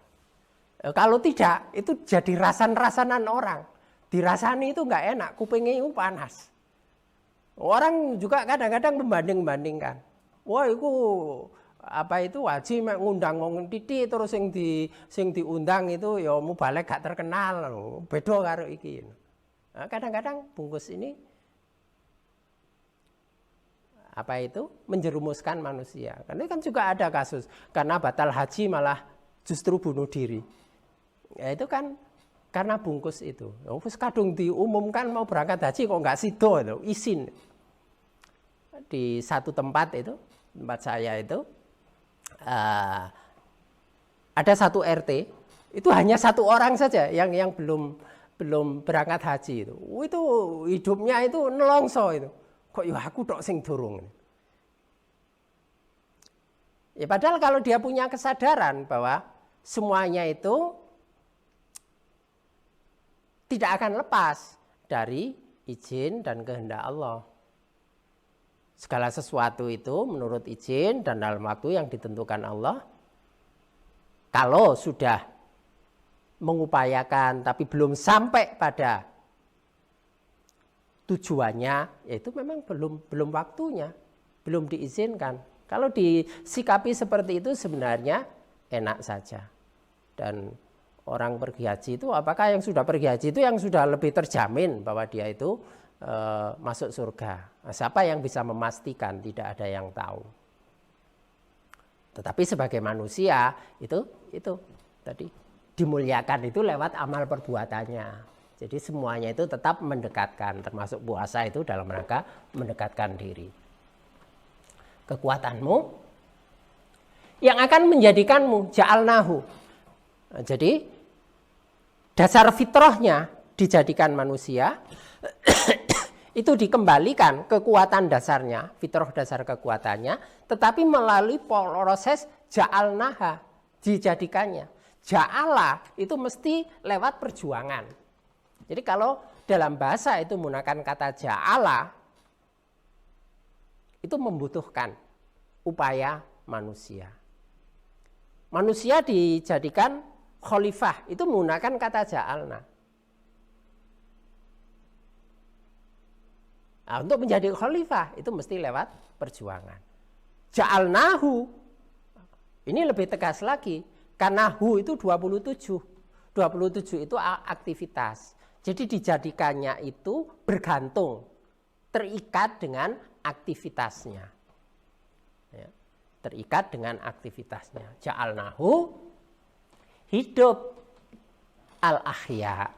Kalau tidak, itu jadi rasan-rasanan orang. Dirasani itu nggak enak, kupingnya itu panas. Orang juga kadang-kadang membanding-bandingkan. Wah, itu wajib ngundang wong titik terus sing diundang itu ya mubalek gak terkenal, beda karo iki. Nah, kadang-kadang bungkus ini menjerumuskan manusia. Karena kan juga ada kasus karena batal haji malah justru bunuh diri. Ya itu kan karena bungkus itu. Wis kadung diumumkan mau berangkat haji kok nggak sido itu, izin. Di satu tempat saya itu ada satu RT, itu hanya satu orang saja yang belum berangkat haji itu. Itu hidupnya itu nelongso itu. Kok ya aku tok sing durung. Ya padahal kalau dia punya kesadaran bahwa semuanya itu tidak akan lepas dari izin dan kehendak Allah. Segala sesuatu itu menurut izin dan dalam waktu yang ditentukan Allah. Kalau sudah mengupayakan tapi belum sampai pada tujuannya, yaitu memang belum waktunya, belum diizinkan. Kalau disikapi seperti itu sebenarnya enak saja. Dan orang pergi haji itu, apakah yang sudah pergi haji itu yang sudah lebih terjamin bahwa dia itu masuk surga? Nah, siapa yang bisa memastikan? Tidak ada yang tahu. Tetapi sebagai manusia itu tadi dimuliakan itu lewat amal perbuatannya. Jadi semuanya itu tetap mendekatkan, termasuk puasa itu dalam rangka mendekatkan diri. Kekuatanmu yang akan menjadikanmu ja'alnahu. Jadi dasar fitrahnya dijadikan manusia itu dikembalikan kekuatan dasarnya, fitrah dasar kekuatannya, tetapi melalui proses ja'alnaha, dijadikannya. Ja'ala itu mesti lewat perjuangan. Jadi kalau dalam bahasa itu menggunakan kata ja'ala, itu membutuhkan upaya manusia. Manusia dijadikan khalifah, itu menggunakan kata ja'alna. Nah, untuk menjadi khalifah itu mesti lewat perjuangan. Ja'alnahu, ini lebih tegas lagi, karena hu itu 27. 27 itu aktivitas. Jadi dijadikannya itu bergantung, terikat dengan aktivitasnya. Ya, terikat dengan aktivitasnya. Ja'alnahu, hidup al-ahya.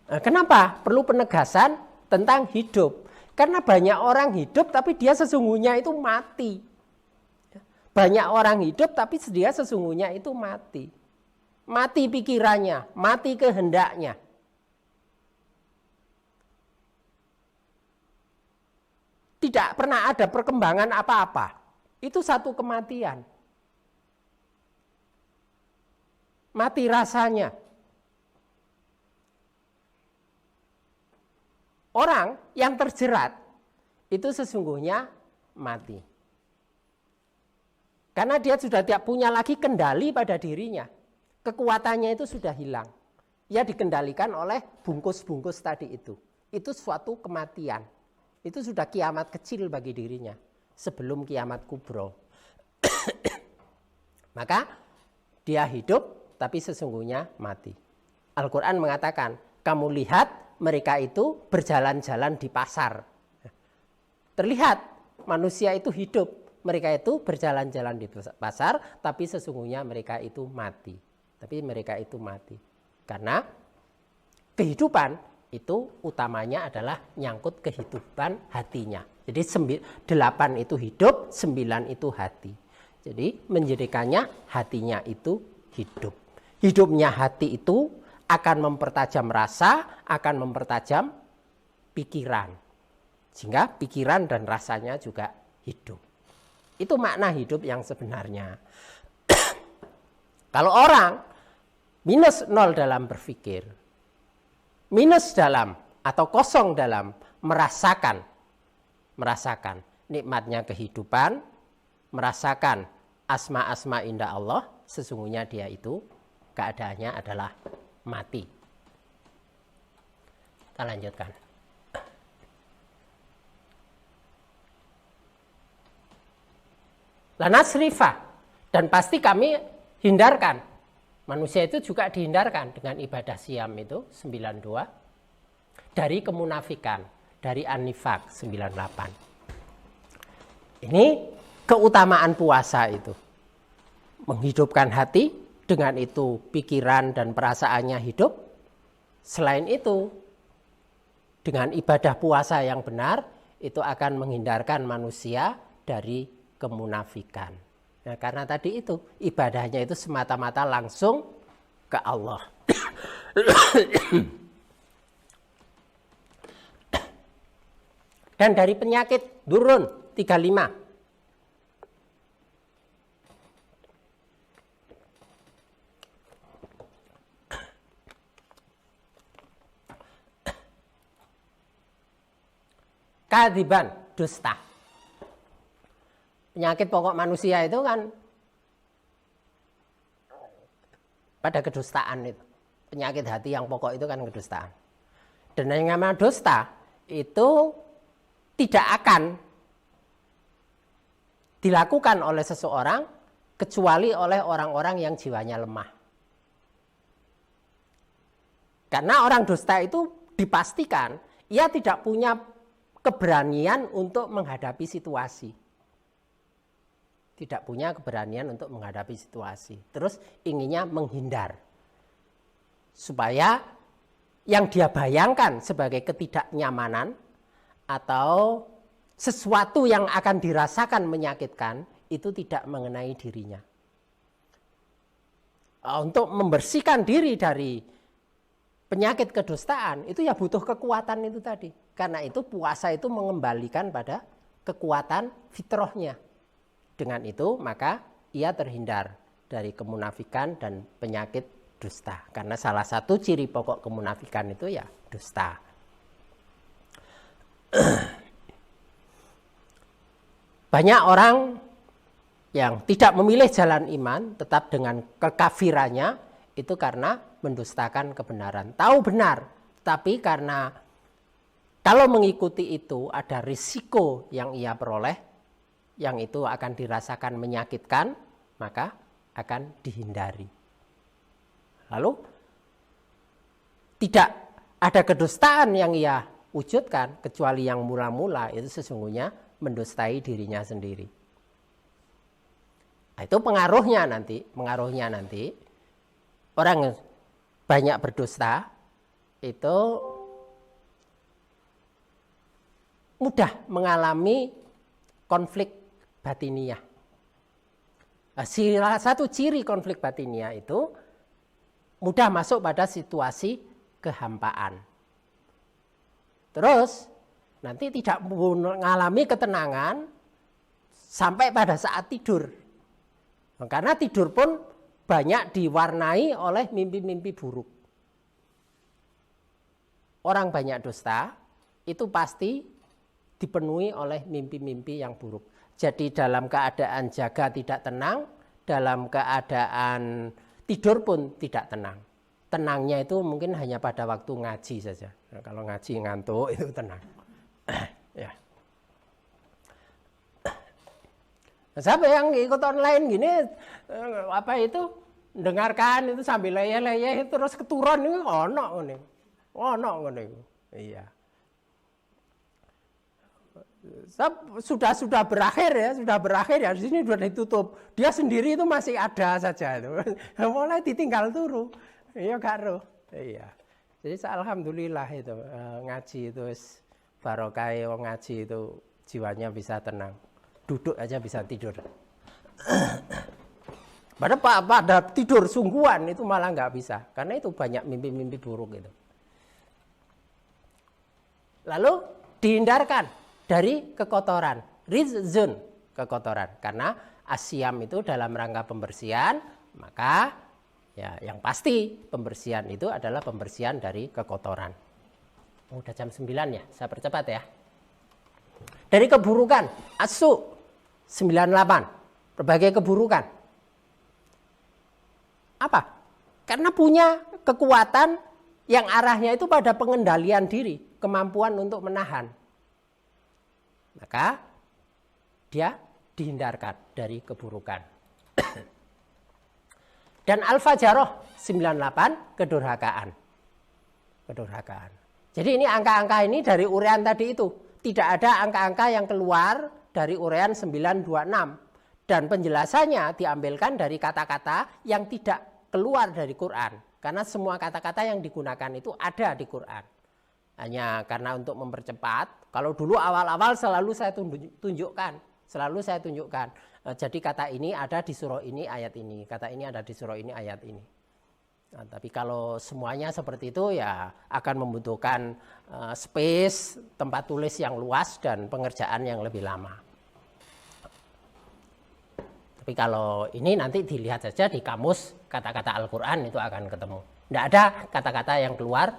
Nah, kenapa? Perlu penegasan tentang hidup. Karena banyak orang hidup tapi dia sesungguhnya itu mati. Banyak orang hidup tapi dia sesungguhnya itu mati. Mati pikirannya, mati kehendaknya. Tidak pernah ada perkembangan apa-apa. Itu satu kematian. Mati rasanya. Orang yang terjerat itu sesungguhnya mati. Karena dia sudah tidak punya lagi kendali pada dirinya. Kekuatannya itu sudah hilang. Ia dikendalikan oleh bungkus-bungkus tadi itu. Itu suatu kematian. Itu sudah kiamat kecil bagi dirinya. Sebelum kiamat kubro. Maka dia hidup tapi sesungguhnya mati. Al-Quran mengatakan, kamu lihat mereka itu berjalan-jalan di pasar. Terlihat manusia itu hidup. Mereka itu berjalan-jalan di pasar, tapi sesungguhnya mereka itu mati. Tapi mereka itu mati. Karena kehidupan itu utamanya adalah nyangkut kehidupan hatinya. Jadi 8 itu hidup, 9 itu hati. Jadi menjadikannya hatinya itu hidup. Hidupnya hati itu akan mempertajam rasa, akan mempertajam pikiran. Sehingga pikiran dan rasanya juga hidup. Itu makna hidup yang sebenarnya. Kalau orang minus 0 dalam berpikir, minus dalam atau kosong dalam merasakan nikmatnya kehidupan, merasakan asma-asma indah Allah, sesungguhnya dia itu keadaannya adalah mati. Kita lanjutkan. Lanasrifa, dan pasti kami hindarkan. Manusia itu juga dihindarkan dengan ibadah siam itu 92 dari kemunafikan, dari an-nifaq 98. Ini keutamaan puasa itu. Menghidupkan hati, dengan itu pikiran dan perasaannya hidup. Selain itu, dengan ibadah puasa yang benar, itu akan menghindarkan manusia dari kemunafikan. Nah, karena tadi itu ibadahnya itu semata-mata langsung ke Allah. Dan dari penyakit turun 35. Kadiban, dusta. Penyakit pokok manusia itu kan pada kedustaan itu. Penyakit hati yang pokok itu kan kedustaan. Dan yang namanya dusta itu tidak akan dilakukan oleh seseorang kecuali oleh orang-orang yang jiwanya lemah. Karena orang dusta itu dipastikan ia tidak punya keberanian untuk menghadapi situasi. Tidak punya keberanian untuk menghadapi situasi. Terus inginnya menghindar. Supaya yang dia bayangkan sebagai ketidaknyamanan atau sesuatu yang akan dirasakan menyakitkan itu tidak mengenai dirinya. Untuk membersihkan diri dari penyakit kedustaan itu ya butuh kekuatan itu tadi. Karena itu puasa itu mengembalikan pada kekuatan fitrahnya. Dengan itu maka ia terhindar dari kemunafikan dan penyakit dusta. Karena salah satu ciri pokok kemunafikan itu ya dusta. Banyak orang yang tidak memilih jalan iman tetap dengan kekafirannya itu karena mendustakan kebenaran. Tahu benar, tapi karena kalau mengikuti itu ada risiko yang ia peroleh, yang itu akan dirasakan menyakitkan, maka akan dihindari. Lalu tidak ada kedustaan yang ia wujudkan, kecuali yang mula-mula itu sesungguhnya mendustai dirinya sendiri. Nah, itu pengaruhnya nanti orang banyak berdusta itu mudah mengalami konflik batiniah. Salah satu ciri konflik batiniah itu mudah masuk pada situasi kehampaan. Terus nanti tidak mengalami ketenangan sampai pada saat tidur. Karena tidur pun banyak diwarnai oleh mimpi-mimpi buruk. Orang banyak dusta itu pasti dipenuhi oleh mimpi-mimpi yang buruk. Jadi dalam keadaan jaga tidak tenang, dalam keadaan tidur pun tidak tenang. Tenangnya itu mungkin hanya pada waktu ngaji saja. Nah, kalau ngaji ngantuk itu tenang. Ya. Siapa yang ikut online gini apa itu dengarkan itu sambil leyeh-leyeh terus keturun itu ono ngene. Iya. Sudah berakhir ya di sini sudah ditutup. Dia sendiri itu masih ada saja itu. Mulai ditinggal turu. Iya karo. Iya. Jadi alhamdulillah itu ngaji itu barokah wong ngaji itu jiwanya bisa tenang. Duduk aja bisa tidur. Pada tidur sungguhan itu malah nggak bisa. Karena itu banyak mimpi-mimpi buruk itu. Lalu dihindarkan dari kekotoran. Rizzun, kekotoran. Karena asyam itu dalam rangka pembersihan, maka Ya, yang pasti pembersihan itu adalah pembersihan dari kekotoran. Udah jam 9 ya, saya percepat ya. Dari keburukan, asu 98, berbagai keburukan. Apa? Karena punya kekuatan yang arahnya itu pada pengendalian diri, kemampuan untuk menahan. Maka dia dihindarkan dari keburukan. Dan Al-Fajaroh 98, kedurhakaan. Kedurhakaan. Jadi ini angka-angka ini dari urean tadi itu. Tidak ada angka-angka yang keluar dari urean 926. Dan penjelasannya diambilkan dari kata-kata yang tidak keluar dari Quran. Karena semua kata-kata yang digunakan itu ada di Quran. Hanya karena untuk mempercepat, kalau dulu awal-awal selalu saya tunjukkan. Jadi kata ini ada di surah ini, ayat ini. Kata ini ada di surah ini, ayat ini. Nah, tapi kalau semuanya seperti itu ya akan membutuhkan space, tempat tulis yang luas dan pengerjaan yang lebih lama. Tapi kalau ini nanti dilihat saja di kamus kata-kata Al-Quran itu akan ketemu. Tidak ada kata-kata yang keluar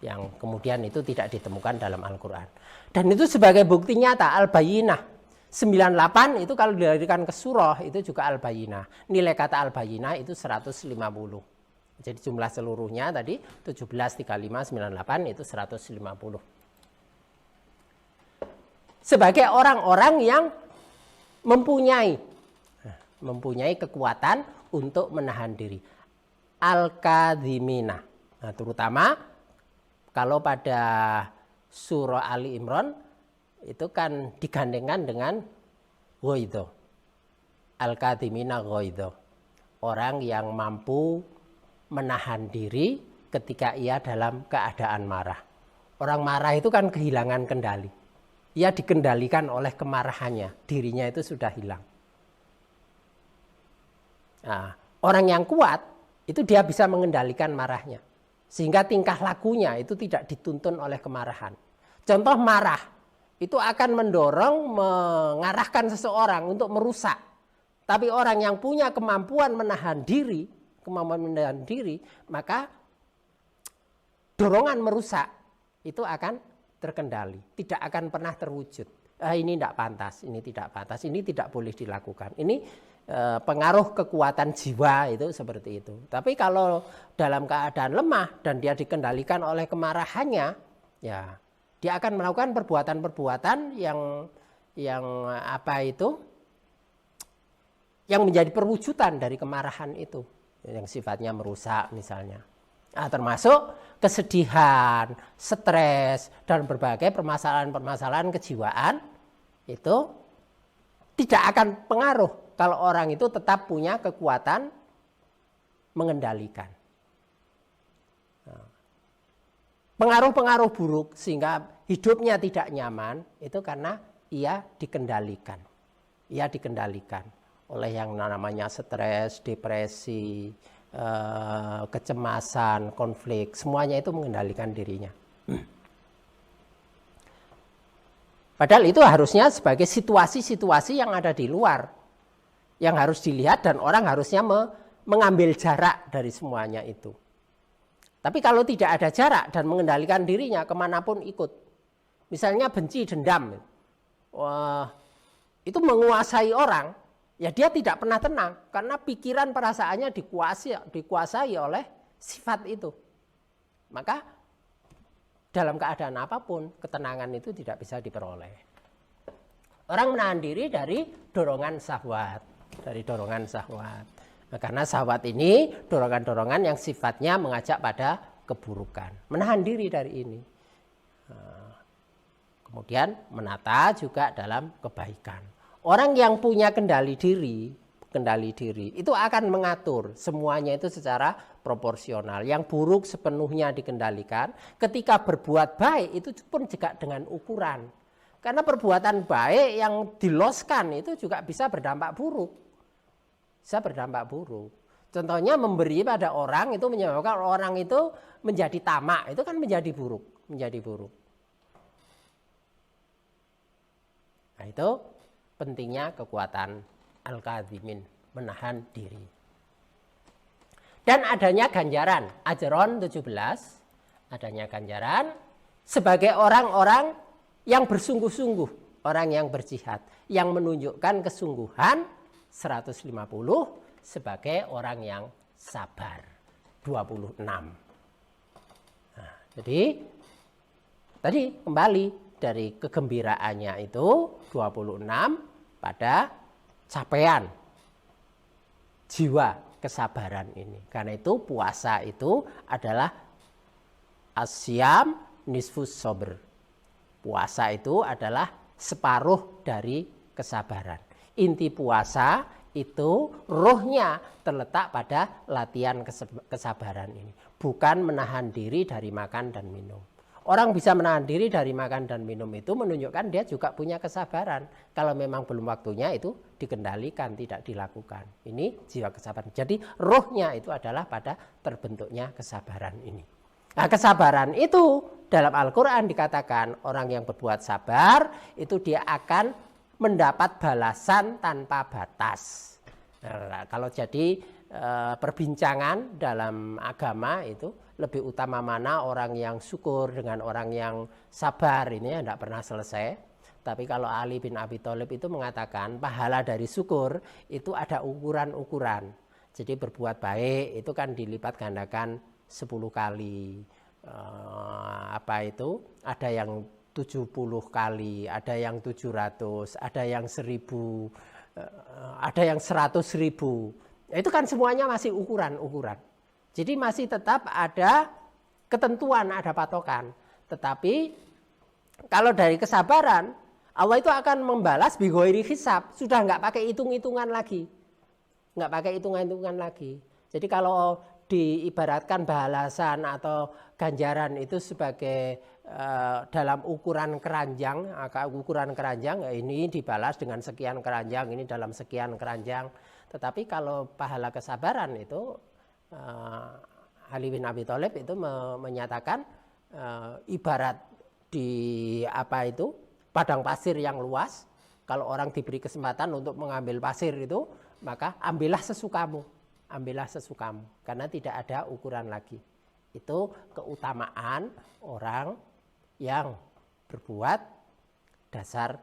yang kemudian itu tidak ditemukan dalam Al-Quran. Dan itu sebagai bukti nyata Al-Bayyinah. 98 itu kalau dilarikan ke surah itu juga Al-Bayyinah. Nilai kata Al-Bayyinah itu 150. Jadi jumlah seluruhnya tadi 17, 35, 98 itu 150. Sebagai orang-orang yang mempunyai kekuatan untuk menahan diri. Al-Kadhimina. Nah, terutama kalau pada surah Ali Imran itu kan digandengkan dengan ghaidho. Al-Kadhimina ghaidho. Orang yang mampu menahan diri ketika ia dalam keadaan marah. Orang marah itu kan kehilangan kendali. Ia dikendalikan oleh kemarahannya. Dirinya itu sudah hilang. Nah, orang yang kuat itu dia bisa mengendalikan marahnya. Sehingga tingkah lakunya itu tidak dituntun oleh kemarahan. Contoh marah itu akan mendorong mengarahkan seseorang untuk merusak. Tapi orang yang punya kemampuan menahan diri, maka dorongan merusak itu akan terkendali, tidak akan pernah terwujud. Ini tidak pantas, ini tidak pantas, ini tidak boleh dilakukan. Ini pengaruh kekuatan jiwa itu seperti itu. Tapi kalau dalam keadaan lemah dan dia dikendalikan oleh kemarahannya, ya dia akan melakukan perbuatan-perbuatan yang yang menjadi perwujudan dari kemarahan itu, yang sifatnya merusak misalnya. Nah, termasuk kesedihan, stres, dan berbagai permasalahan-permasalahan kejiwaan itu tidak akan pengaruh kalau orang itu tetap punya kekuatan mengendalikan. Pengaruh-pengaruh buruk sehingga hidupnya tidak nyaman itu karena ia dikendalikan. Ia dikendalikan oleh yang namanya stres, depresi, kecemasan, konflik, semuanya itu mengendalikan dirinya. Padahal itu harusnya sebagai situasi-situasi yang ada di luar, yang harus dilihat dan orang harusnya mengambil jarak dari semuanya itu. Tapi kalau tidak ada jarak dan mengendalikan dirinya kemanapun ikut, misalnya benci, dendam, itu menguasai orang, ya dia tidak pernah tenang karena pikiran perasaannya dikuasai oleh sifat itu. Maka dalam keadaan apapun ketenangan itu tidak bisa diperoleh. Orang menahan diri dari dorongan syahwat, Nah, karena syahwat ini dorongan-dorongan yang sifatnya mengajak pada keburukan. Menahan diri dari ini. Kemudian menata juga dalam kebaikan. Orang yang punya kendali diri itu akan mengatur semuanya itu secara proporsional. Yang buruk sepenuhnya dikendalikan. Ketika berbuat baik itu pun juga dengan ukuran. Karena perbuatan baik yang diloskan itu juga bisa berdampak buruk. Contohnya memberi pada orang itu menyebabkan orang itu menjadi tamak, itu kan menjadi buruk. Nah, itu pentingnya kekuatan al-kadhimin, menahan diri. Dan adanya ganjaran, ajron 17, adanya ganjaran sebagai orang-orang yang bersungguh-sungguh, orang yang berjihad, yang menunjukkan kesungguhan 150 sebagai orang yang sabar 26. Nah, jadi tadi kembali dari kegembiraannya itu 26 pada capaian jiwa kesabaran ini. Karena itu puasa itu adalah asyam nisfus sabr. Puasa itu adalah separuh dari kesabaran. Inti puasa itu rohnya terletak pada latihan kesabaran ini. Bukan menahan diri dari makan dan minum. Orang bisa menahan diri dari makan dan minum itu menunjukkan dia juga punya kesabaran. Kalau memang belum waktunya itu dikendalikan, tidak dilakukan. Ini jiwa kesabaran. Jadi rohnya itu adalah pada terbentuknya kesabaran ini. Nah, kesabaran itu dalam Al-Quran dikatakan orang yang berbuat sabar itu dia akan mendapat balasan tanpa batas. Nah, kalau jadi perbincangan dalam agama itu lebih utama mana orang yang syukur dengan orang yang sabar, ini ya tidak pernah selesai. Tapi kalau Ali bin Abi Thalib itu mengatakan pahala dari syukur itu ada ukuran-ukuran. Jadi berbuat baik itu kan dilipat gandakan 10 kali. Ada yang 70 kali, ada yang 700, ada yang 1000, ada yang 100.000. Itu kan semuanya masih ukuran-ukuran. Jadi masih tetap ada ketentuan, ada patokan. Tetapi kalau dari kesabaran, Allah itu akan membalas bighairi hisab. Sudah nggak pakai hitung-hitungan lagi. Nggak pakai hitung-hitungan lagi. Jadi kalau diibaratkan balasan atau ganjaran itu sebagai dalam ukuran keranjang, ini dibalas dengan sekian keranjang, ini dalam sekian keranjang. Tetapi kalau pahala kesabaran itu Ali bin Abi Thalib itu menyatakan ibarat di padang pasir yang luas, kalau orang diberi kesempatan untuk mengambil pasir itu, maka ambillah sesukamu, karena tidak ada ukuran lagi. Itu keutamaan orang yang berbuat dasar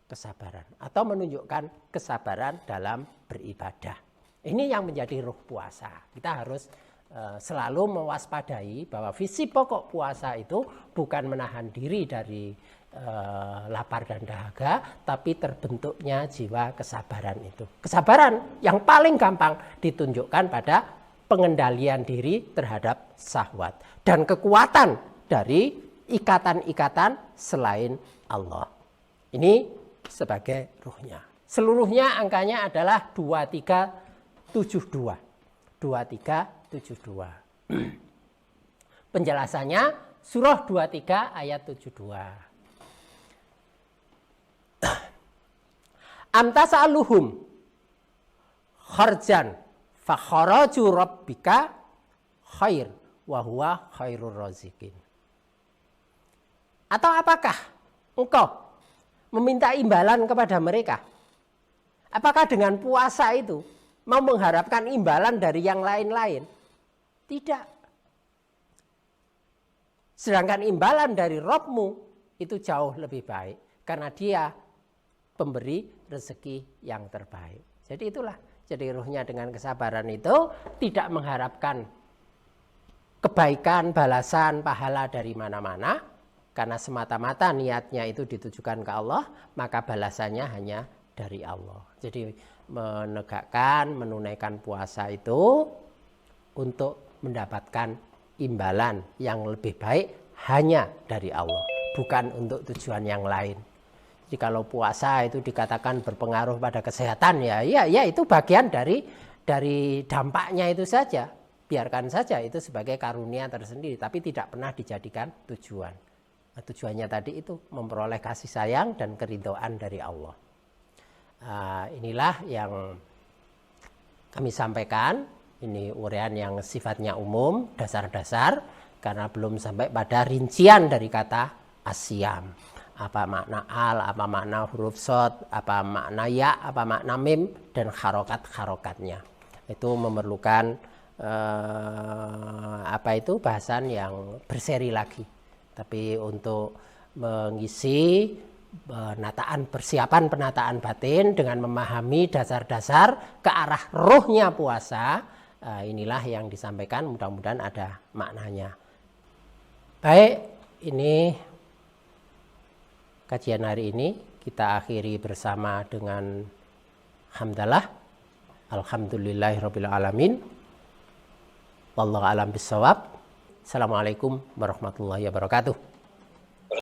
kesabaran atau menunjukkan kesabaran dalam beribadah. Ini yang menjadi ruh puasa. Kita harus selalu mewaspadai bahwa visi pokok puasa itu bukan menahan diri dari lapar dan dahaga, tapi terbentuknya jiwa kesabaran itu. Kesabaran yang paling gampang ditunjukkan pada pengendalian diri terhadap syahwat dan kekuatan dari ikatan-ikatan selain Allah. Ini sebagai ruhnya. Seluruhnya angkanya adalah 2372. 2372. Penjelasannya surah 23 ayat 72. Amtasa'aluhum kharjan fa kharaju rabbika khair wa huwa khairur raziqin. Atau apakah engkau meminta imbalan kepada mereka? Apakah dengan puasa itu mau mengharapkan imbalan dari yang lain-lain? Tidak. Sedangkan imbalan dari Rabb-mu itu jauh lebih baik. Karena dia pemberi rezeki yang terbaik. Jadi itulah. Jadi ruhnya dengan kesabaran itu tidak mengharapkan kebaikan, balasan, pahala dari mana-mana. Karena semata-mata niatnya itu ditujukan ke Allah, maka balasannya hanya dari Allah. Jadi menegakkan, menunaikan puasa itu untuk mendapatkan imbalan yang lebih baik hanya dari Allah, bukan untuk tujuan yang lain. Jadi kalau puasa itu dikatakan berpengaruh pada kesehatan, ya itu bagian dari dampaknya itu saja. Biarkan saja itu sebagai karunia tersendiri, tapi tidak pernah dijadikan tujuan. Tujuannya tadi itu memperoleh kasih sayang dan keridhaan dari Allah. Inilah yang kami sampaikan. Ini uraian yang sifatnya umum, dasar-dasar, karena belum sampai pada rincian dari kata asyam. Apa makna al, apa makna huruf shad, apa makna ya, apa makna mim, dan harokat-harokatnya. Itu memerlukan bahasan yang berseri lagi. Tapi untuk mengisi persiapan penataan batin dengan memahami dasar-dasar ke arah rohnya puasa, inilah yang disampaikan, mudah-mudahan ada maknanya. Baik, ini kajian hari ini kita akhiri bersama dengan hamdalah, alhamdulillahirabbil alamin. Wallahu a'lam bishawab. Assalamualaikum warahmatullahi wabarakatuh.